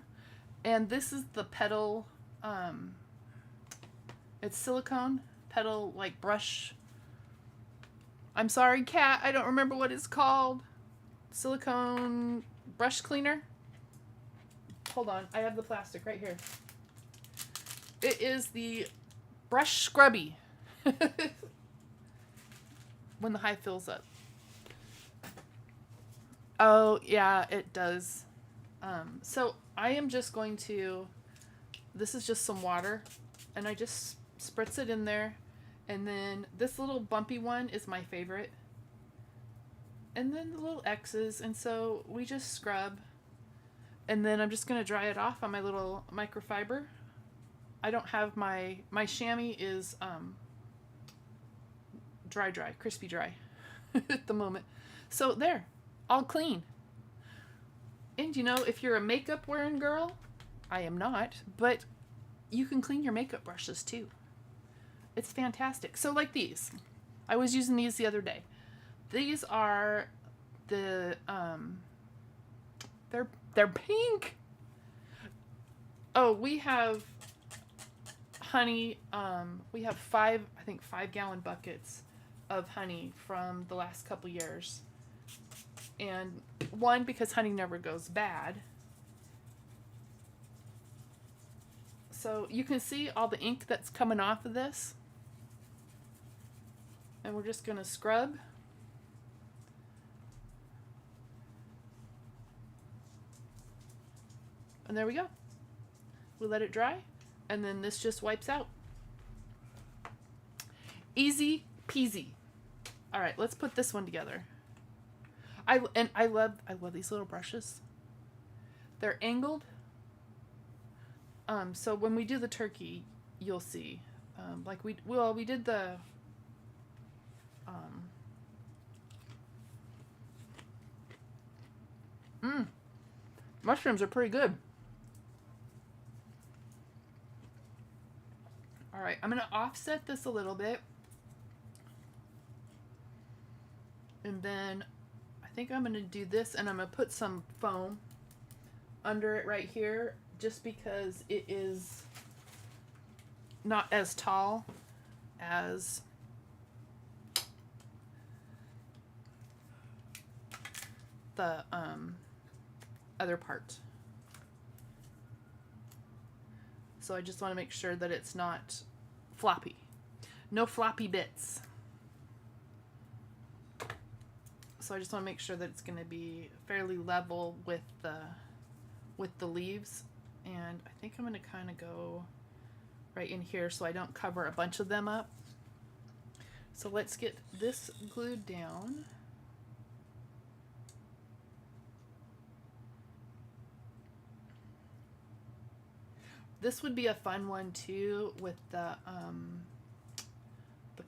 And this is the petal, it's silicone petal like brush. I'm sorry, Kat, I don't remember what it's called. Silicone brush cleaner. Hold on, I have the plastic right here. It is the brush scrubby. When the hive fills up. Oh, yeah, it does. So I am just going to, this is just some water, and I just spritz it in there. And then this little bumpy one is my favorite. And then the little X's, and so we just scrub. And then I'm just going to dry it off on my little microfiber. I don't have my chamois is dry, crispy dry at the moment. So there, all clean. And you know, if you're a makeup wearing girl, I am not, but you can clean your makeup brushes too. It's fantastic. So like these, I was using these the other day. These are the they're pink. Oh, we have honey. We have 5-gallon buckets of honey from the last couple years. And one, because honey never goes bad. So you can see all the ink that's coming off of this. And we're just going to scrub. And there we go. We let it dry, and then this just wipes out. Easy peasy. All right, let's put this one together. I love these little brushes. They're angled. So when we do the turkey, you'll see. Like we did the mushrooms are pretty good. All right, I'm going to offset this a little bit. And then I think I'm going to do this, and I'm going to put some foam under it right here, just because it is not as tall as the other part. So I just want to make sure that it's not floppy. No floppy bits. So I just want to make sure that it's going to be fairly level with the leaves. And I think I'm going to kind of go right in here so I don't cover a bunch of them up. So let's get this glued down. This would be a fun one too with the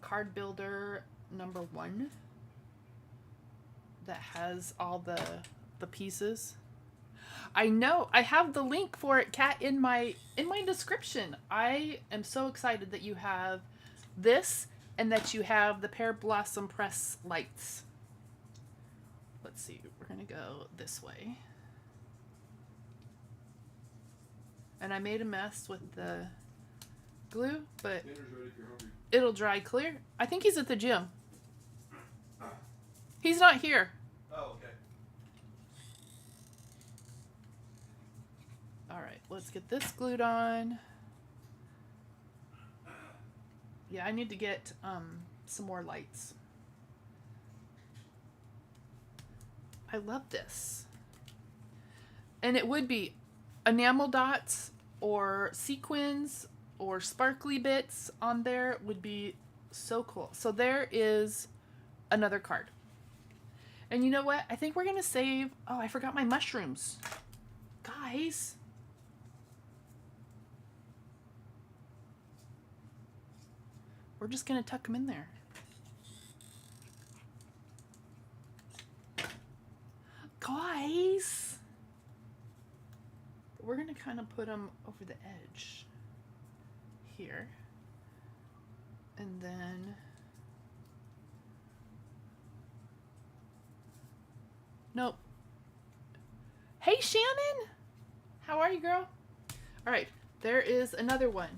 card builder #1 that has all the pieces. I know, I have the link for it, Kat, in my description. I am so excited that you have this and that you have the Pear Blossom Press lights. Let's see, we're gonna go this way. And I made a mess with the glue, but it'll dry clear. I think he's at the gym. He's not here. Oh, okay. All right, let's get this glued on. Yeah, I need to get some more lights. I love this. And it would be enamel dots or sequins or sparkly bits on there would be so cool. So there is another card. And you know what? I think we're going to save... Oh, I forgot my mushrooms. Guys. We're just going to tuck them in there. Guys. We're going to kind of put them over the edge here. And then... Nope. Hey, Shannon! How are you, girl? Alright, there is another one.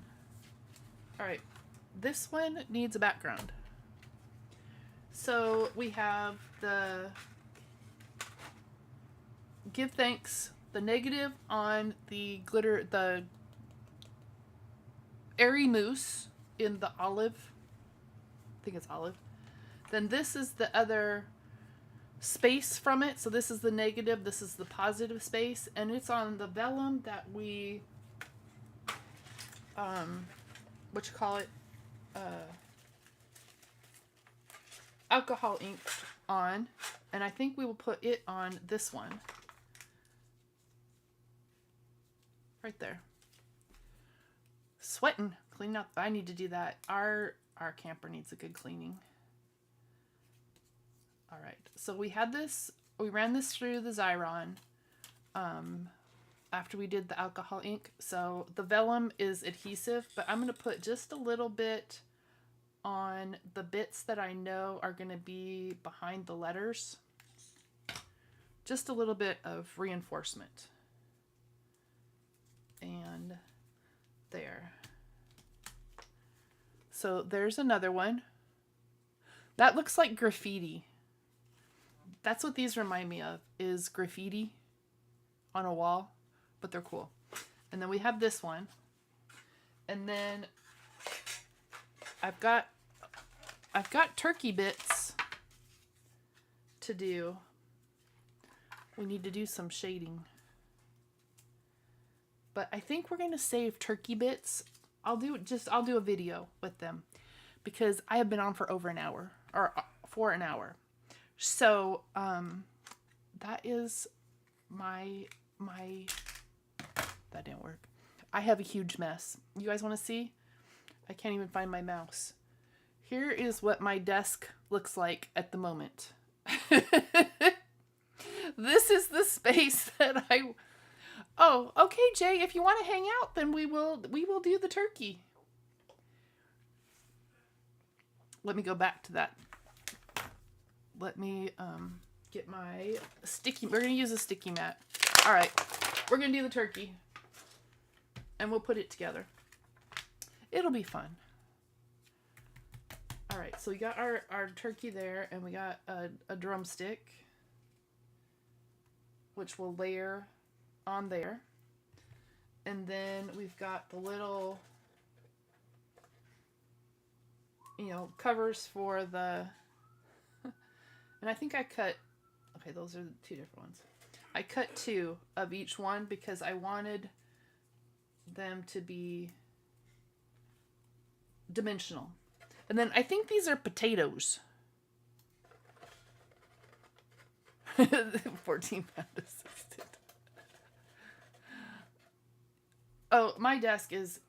Alright, this one needs a background. So we have the give thanks, the negative on the glitter, the airy mousse in the olive. I think it's olive. Then this is the other space from it. So this is the negative, this is the positive space, and it's on the vellum that we, alcohol ink on, and I think we will put it on this one. Right there. Sweating, clean up. I need to do that. Our camper needs a good cleaning. All right, so we ran this through the Xyron after we did the alcohol ink. So the vellum is adhesive, but I'm going to put just a little bit on the bits that I know are going to be behind the letters. Just a little bit of reinforcement. And there. So there's another one. That looks like graffiti. That's what these remind me of, is graffiti on a wall, but they're cool. And then we have this one. And then I've got turkey bits to do. We need to do some shading. But I think we're going to save turkey bits. I'll do a video with them because I have been on for over an hour, or for an hour. So, that is that didn't work. I have a huge mess. You guys want to see? I can't even find my mouse. Here is what my desk looks like at the moment. This is the space that oh, okay, Jay, if you want to hang out, then we will do the turkey. Let me go back to that. Let me get my sticky. We're going to use a sticky mat. All right, we're going to do the turkey. And we'll put it together. It'll be fun. All right, so we got our turkey there, and we got a drumstick, which we'll layer on there. And then we've got the little, covers for the, and I think I cut, okay, those are the two different ones. I cut two of each one because I wanted them to be dimensional. And then I think these are potatoes. 14-pound assisted. Oh, my desk it's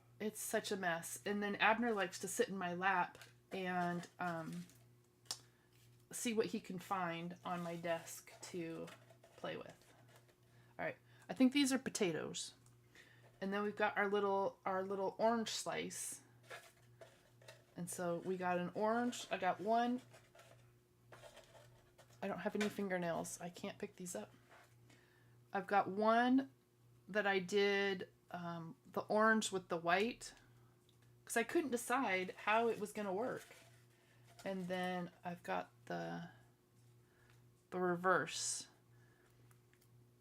such a mess. And then Abner likes to sit in my lap and see what he can find on my desk to play with. All right, I think these are potatoes. And then we've got our little orange slice. And so we got an orange. I got one. I don't have any fingernails. I can't pick these up. I've got one that I did the orange with the white because I couldn't decide how it was going to work. And then I've got the reverse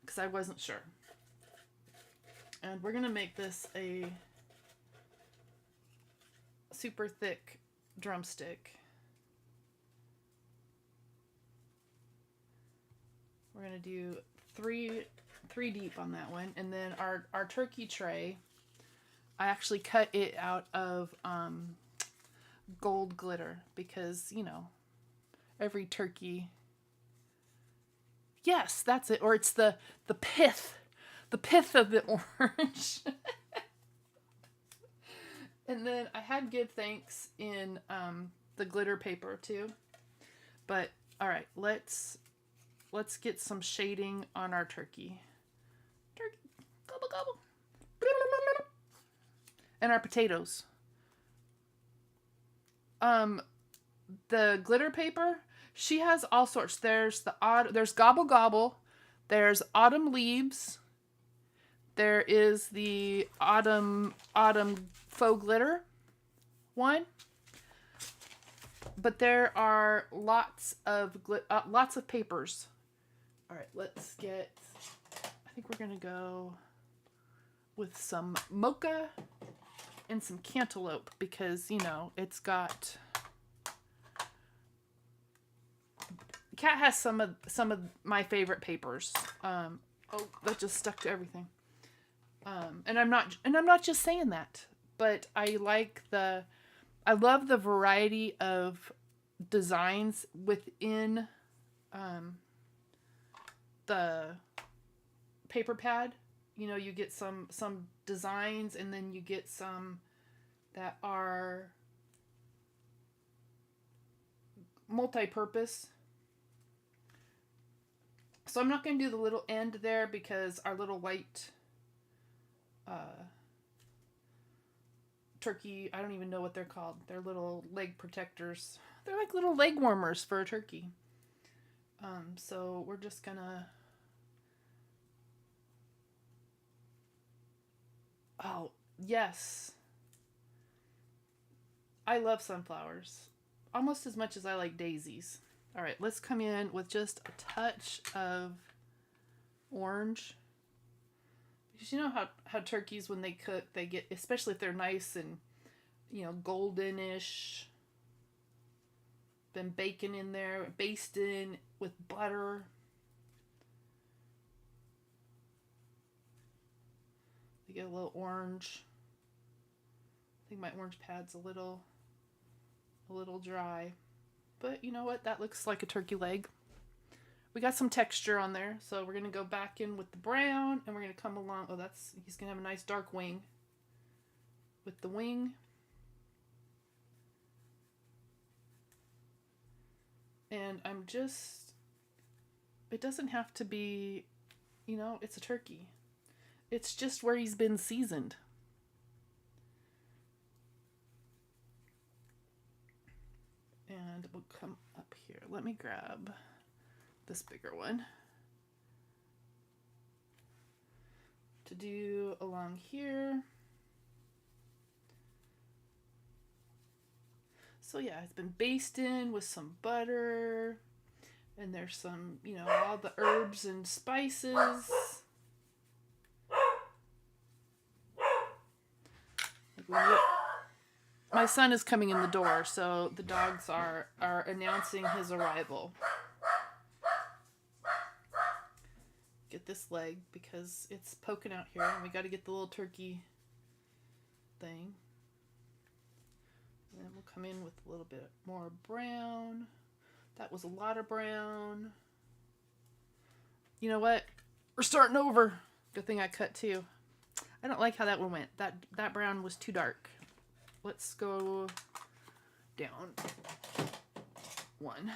because I wasn't sure. And we're going to make this a super thick drumstick. We're going to do three deep on that one. And then our turkey tray, I actually cut it out of gold glitter because, every turkey. Yes, that's it. Or it's the pith of the orange. And then I had give thanks in the glitter paper too. But all right, let's get some shading on our turkey. Turkey, gobble gobble. And our potatoes. The glitter paper, she has all sorts. There's gobble gobble. There's autumn leaves. There is the autumn faux glitter one. But there are lots of papers. All right, let's get. I think we're gonna go with some mocha and some cantaloupe because it's got Kat has some of my favorite papers. Oh, that just stuck to everything. And I'm not just saying that, but I love the variety of designs within the paper pad. You know, you get some designs, and then you get some that are multi-purpose. So I'm not going to do the little end there because our little white turkey, I don't even know what they're called. They're little leg protectors. They're like little leg warmers for a turkey. So we're just gonna... Oh, yes. I love sunflowers. Almost as much as I like daisies. All right, let's come in with just a touch of orange. Because you know how turkeys, when they cook, they get, especially if they're nice and, you know, goldenish, then bacon in there, basted with butter. They get a little orange. I think my orange pad's a little dry. But you know what? That looks like a turkey leg. We got some texture on there, so we're going to go back in with the brown, and we're going to come along. Oh, he's going to have a nice dark wing with the wing. And it doesn't have to be, you know, it's a turkey. It's just where he's been seasoned. And we'll come up here. Let me grab this bigger one to do along here. So yeah, it's been basted with some butter, and there's some, you know, all the herbs and spices. My son is coming in the door, so the dogs are announcing his arrival. Get this leg because it's poking out here, and we got to get the little turkey thing. And then we'll come in with a little bit more brown. That was a lot of brown. You know what? We're starting over. Good thing I cut two. I don't like how that one went. That brown was too dark. Let's go down one.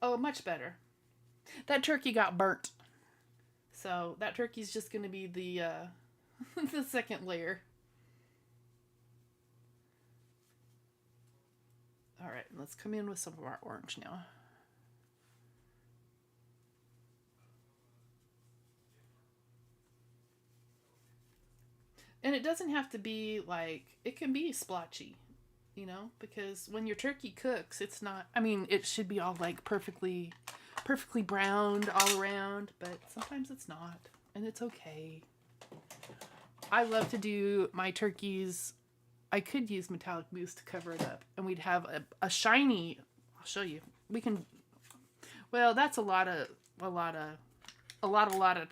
Oh, much better. That turkey got burnt. So that turkey's just going to be the the second layer. All right, let's come in with some of our orange now. And it doesn't have to be like, it can be splotchy, you know, because when your turkey cooks, it's not, I mean, it should be all like perfectly browned all around, but sometimes it's not, and it's okay. I love to do my turkeys. I could use metallic mousse to cover it up, and we'd have a shiny, I'll show you. We can, well, that's a lot of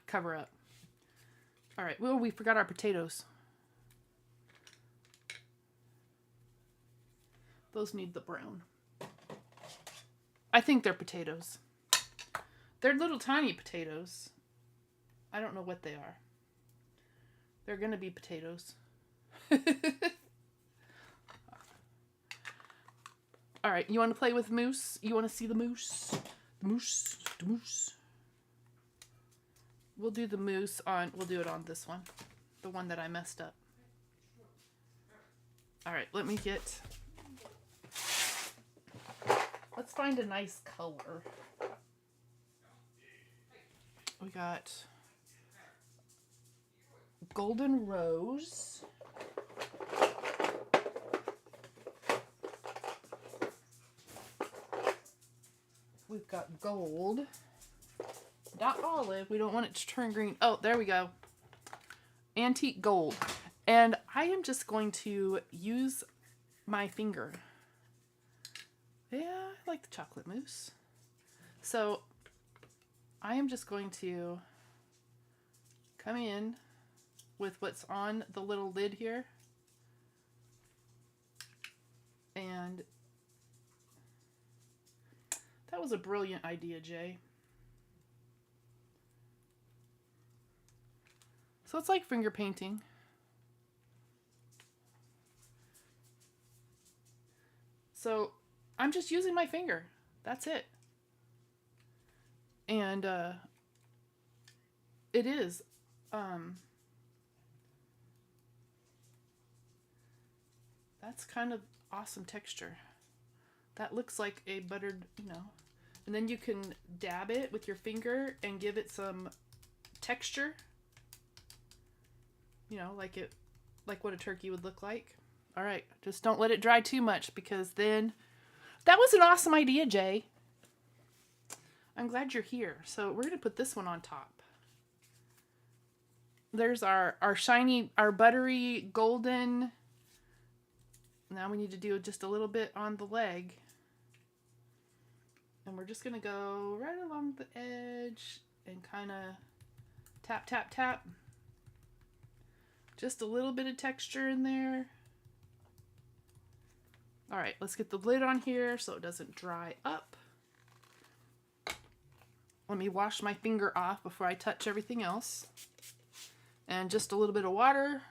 cover up. All right, well, we forgot our potatoes. Those need the brown. I think they're potatoes. They're little tiny potatoes. I don't know what they are. They're gonna be potatoes. All right, you want to play with mousse? You want to see the mousse? The mousse. We'll do the mousse on, we'll do it on this one. The one that I messed up. All right, let me get, let's find a nice color. We got golden rose. We've got gold. Not olive. We don't want it to turn green. Oh, there we go. antique gold. And I am just going to use my finger. Yeah, I like the chocolate mousse. So I am just going to come in with what's on the little lid here. And that was a brilliant idea, Jay. So it's like finger painting. So I'm just using my finger. That's it. And it is. That's kind of awesome texture. That looks like a buttered, you know. And then you can dab it with your finger and give it some texture. You know, like what a turkey would look like. All right, just don't let it dry too much, because then that was an awesome idea, Jay. I'm glad you're here. So we're going to put this one on top. There's our shiny, our buttery golden. Now we need to do just a little bit on the leg. And we're just going to go right along the edge and kind of tap, tap, tap. Just a little bit of texture in there. All right, let's get the lid on here so it doesn't dry up. Let me wash my finger off before I touch everything else. And just a little bit of water.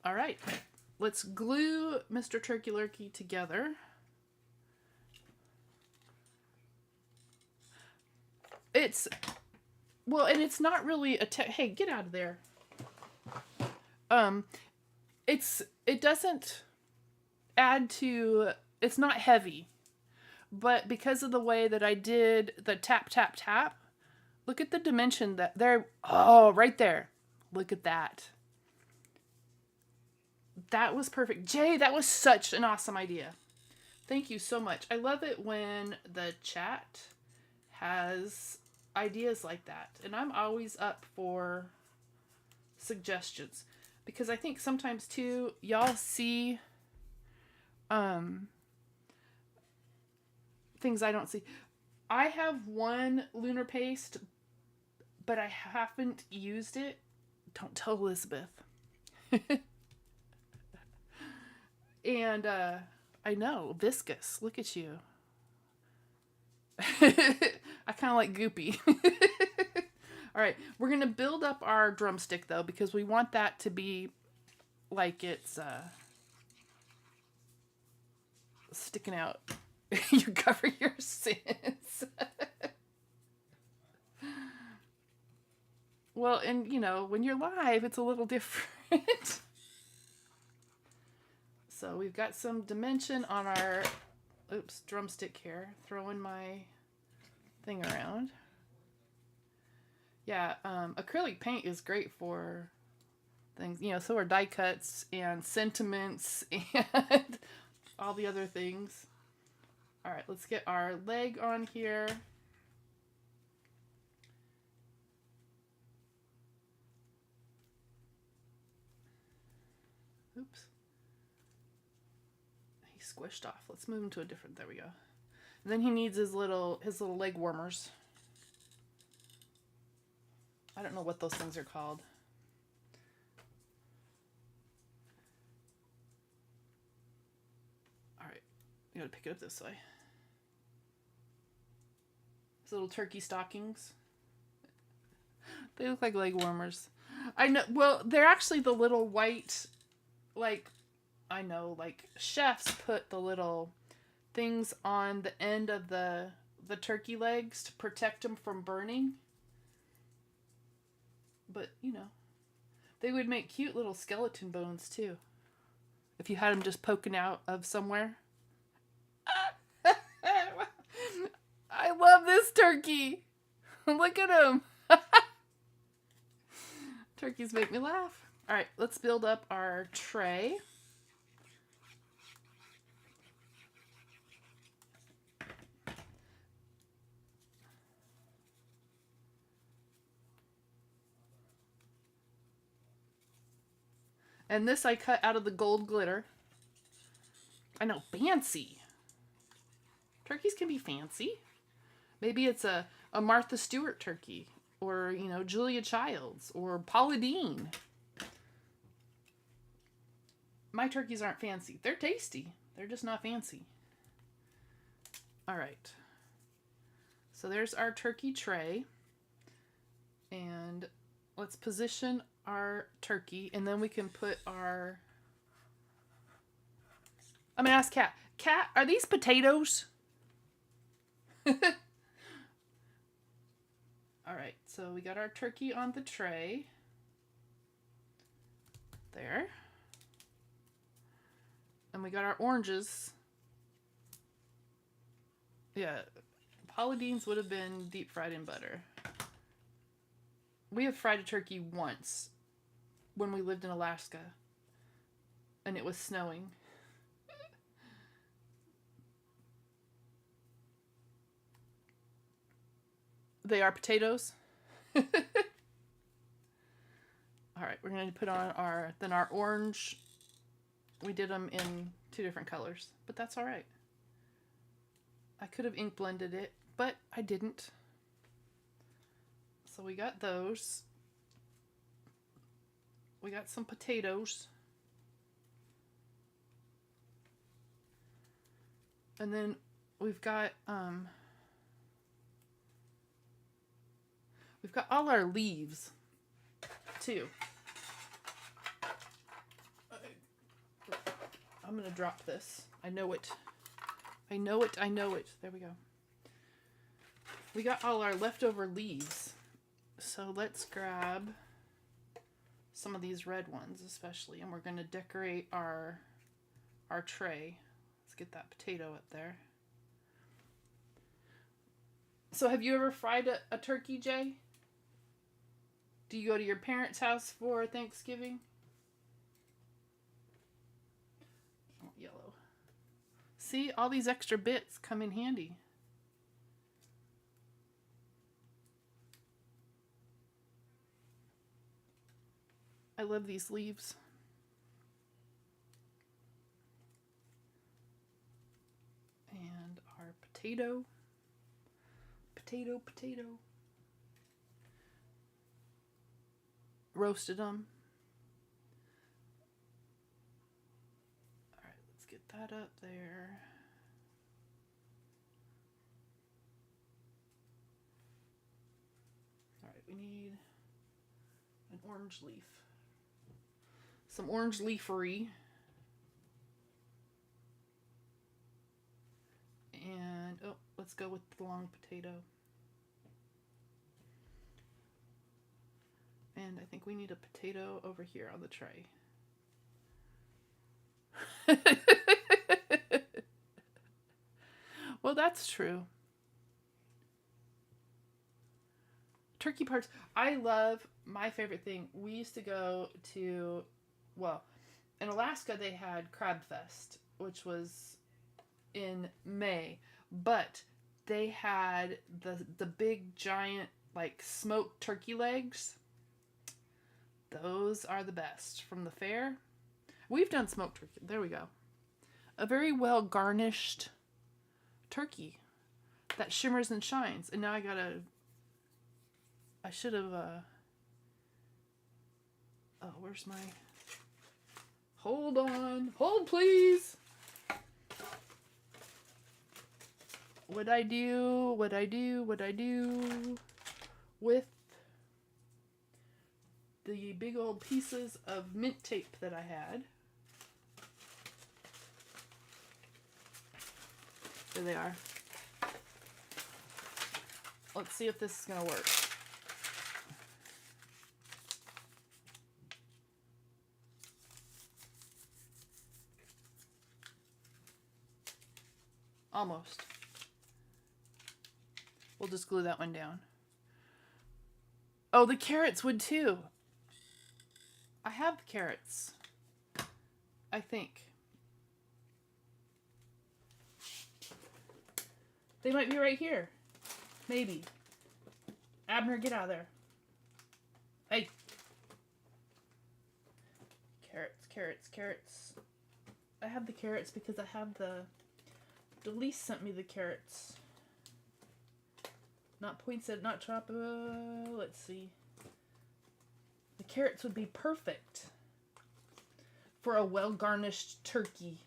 All right, let's glue Mr. Turkey Lurkey together. Well, and it's not really a hey, get out of there. It doesn't add to, it's not heavy, but because of the way that I did the tap, tap, tap, look at the dimension that there, oh, right there. Look at that. That was perfect. Jay, that was such an awesome idea. Thank you so much. I love it when the chat has ideas like that. And I'm always up for suggestions, because I think sometimes too, y'all see things I don't see. I have one lunar paste, but I haven't used it. Don't tell Elizabeth. And I know, viscous. Look at you. I kind of like goopy. All right, we're going to build up our drumstick, though, because we want that to be like it's sticking out. You cover your sins. Well, and, you know, when you're live, it's a little different. So we've got some dimension on our, drumstick here. Throwing my thing around. Yeah, acrylic paint is great for things, you know, so are die cuts and sentiments and all the other things. All right, let's get our leg on here. Oops. He squished off. Let's move him to a different, there we go. And then he needs his little leg warmers. I don't know what those things are called. All right, you gotta pick it up this way. These little turkey stockings. They look like leg warmers. I know, well, they're actually the little white, like, I know, like, chefs put the little things on the end of the turkey legs to protect them from burning. But, you know, they would make cute little skeleton bones, too. If you had them just poking out of somewhere. I love this turkey. Look at him. Turkeys make me laugh. All right, let's build up our tray. And this I cut out of the gold glitter. I know, fancy. Turkeys can be fancy. Maybe it's a Martha Stewart turkey, or, you know, Julia Childs, or Paula Deen. My turkeys aren't fancy. They're tasty. They're just not fancy. All right. So there's our turkey tray. And let's position our turkey, and then we can put our... I'm going to ask Kat. Kat, are these potatoes? All right, so we got our turkey on the tray. There. And we got our oranges. Yeah, Paula Deen's would have been deep fried in butter. We have fried a turkey once when we lived in Alaska and it was snowing. They are potatoes. All right, we're going to put on our orange. We did them in 2 different colors, but that's all right. I could have ink blended it, but I didn't. So we got those. We got some potatoes. And then we've got all our leaves too. I'm gonna drop this. I know it. I know it. I know it. There we go. We got all our leftover leaves. So let's grab some of these red ones especially, and we're going to decorate our tray. Let's get that potato up there. So have you ever fried a turkey, Jay? Do you go to your parents' house for Thanksgiving? Oh, yellow. See, all these extra bits come in handy. I love these leaves. And our potato. Potato. Roasted them. All right, let's get that up there. All right, we need an orange leaf. Some orange leafery. And, oh, let's go with the long potato. And I think we need a potato over here on the tray. Well, that's true. Turkey parts. I love, my favorite thing, we used to go to, well, in Alaska they had Crab Fest, which was in May, but they had the big giant like smoked turkey legs. Those are the best from the fair. We've done smoked turkey. There we go. A very well garnished turkey that shimmers and shines. And now I should have oh, where's my, hold on, hold please. What'd I do with the big old pieces of mint tape that I had? There they are. Let's see if this is gonna work. Almost. We'll just glue that one down. Oh, the carrots would too. I have the carrots, I think. They might be right here. Maybe. Abner, get out of there. Hey. Carrots, carrots, carrots. I have the carrots because I have Delise sent me the carrots. Not poinsettia, not tropical. Let's see. The carrots would be perfect for a well-garnished turkey.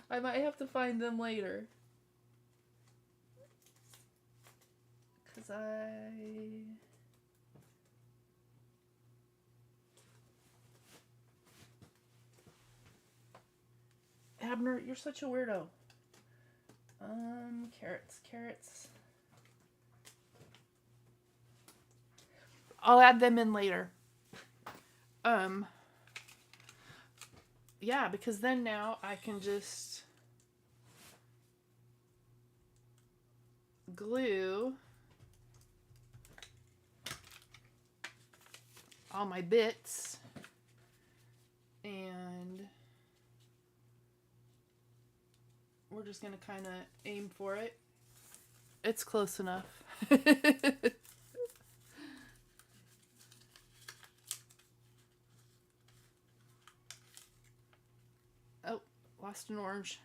I might have to find them later. Because Abner, you're such a weirdo. Carrots, carrots. I'll add them in later. Yeah, because then now I can just glue all my bits and we're just going to kind of aim for it. It's close enough. Oh, lost an orange.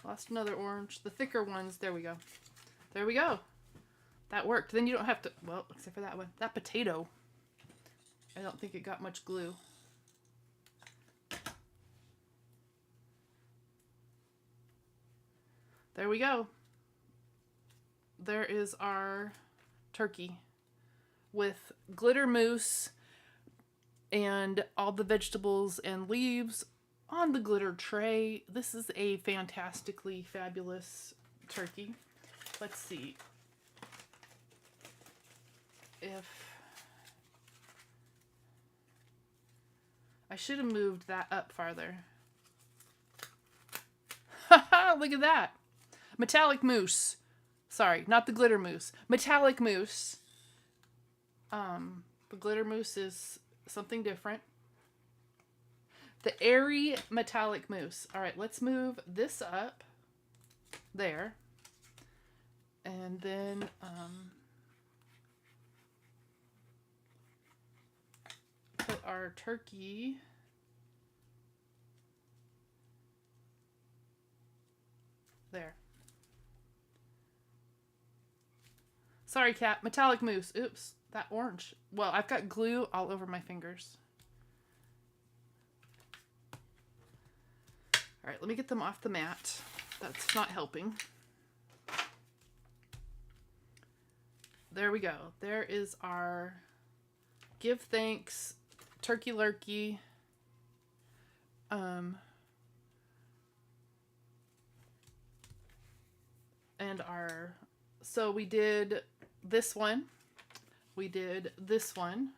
Lost another orange. The thicker ones. There we go. There we go. That worked. Then you don't have to, well, except for that one. That potato. I don't think it got much glue. There we go. There is our turkey with glitter mousse and all the vegetables and leaves on the glitter tray. This is a fantastically fabulous turkey. Let's see if I should have moved that up farther. Haha, look at that. Metallic mousse. Sorry, not the glitter mousse. Metallic mousse. The glitter mousse is something different. The airy metallic mousse. All right, let's move this up there. And then put our turkey there. Sorry, Kat. Metallic mousse. Oops, that orange. Well, I've got glue all over my fingers. All right, let me get them off the mat. That's not helping. There we go. There is our give thanks turkey lurkey. And our, so we did this one, we did this one,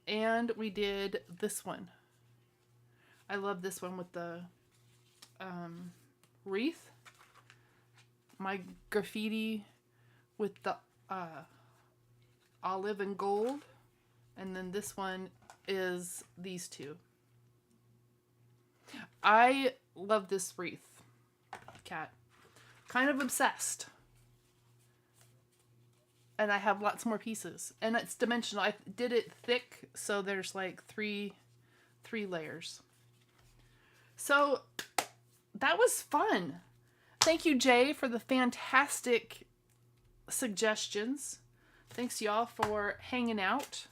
and we did this one. I love this one with the wreath. My graffiti with the olive and gold. And then this one is these two. I love this wreath, Kat. Kind of obsessed. And I have lots more pieces. And it's dimensional. I did it thick, so there's like three layers. So that was fun. Thank you, Jay, for the fantastic suggestions. Thanks, y'all, for hanging out.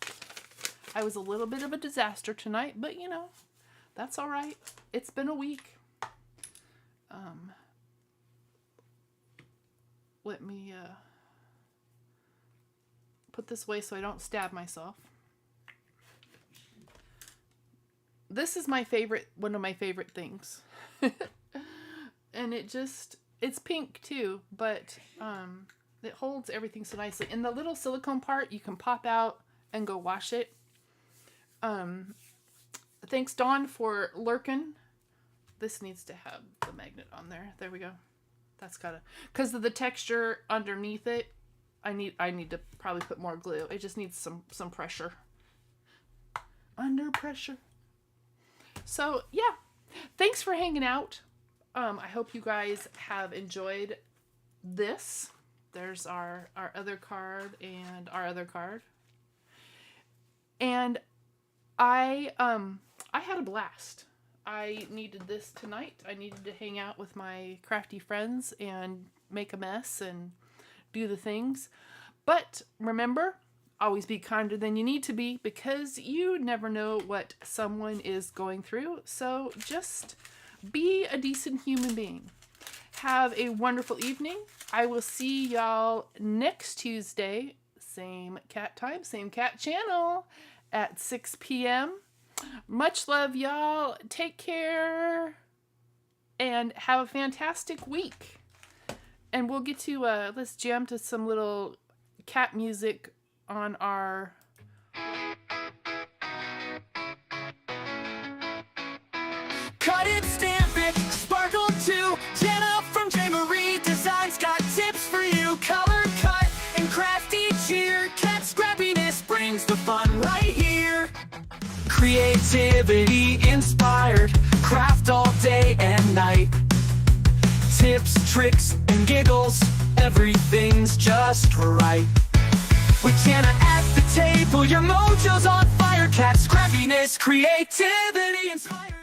I was a little bit of a disaster tonight, but you know, that's all right. It's been a week. Let me put this away so I don't stab myself. This is my favorite, one of my favorite things. And it's pink too, but it holds everything so nicely. And the little silicone part, you can pop out and go wash it. Thanks, Dawn, for lurking. This needs to have the magnet on there. There we go. That's gotta, because of the texture underneath it, I need to probably put more glue. It just needs some pressure. Under pressure. So yeah, thanks for hanging out. I hope you guys have enjoyed this. There's our other card and our other card. And I had a blast. I needed this tonight. I needed to hang out with my crafty friends and make a mess and do the things. But remember, always be kinder than you need to be, because you never know what someone is going through. So just be a decent human being. Have a wonderful evening. I will see y'all next Tuesday. Same cat time, same cat channel at 6 p.m. Much love, y'all. Take care and have a fantastic week. And we'll get to, let's jam to some little cat music on our... Cut it, stamp it, sparkle too. Jana from J. Marie Designs got tips for you. Color, cut, and crafty cheer. Kat Scrappiness brings the fun right here. Creativity inspired, craft all day and night. Tips, tricks, and giggles, everything's just right. With Jana at the table, your mojo's on fire. Kat Scrappiness, creativity inspired.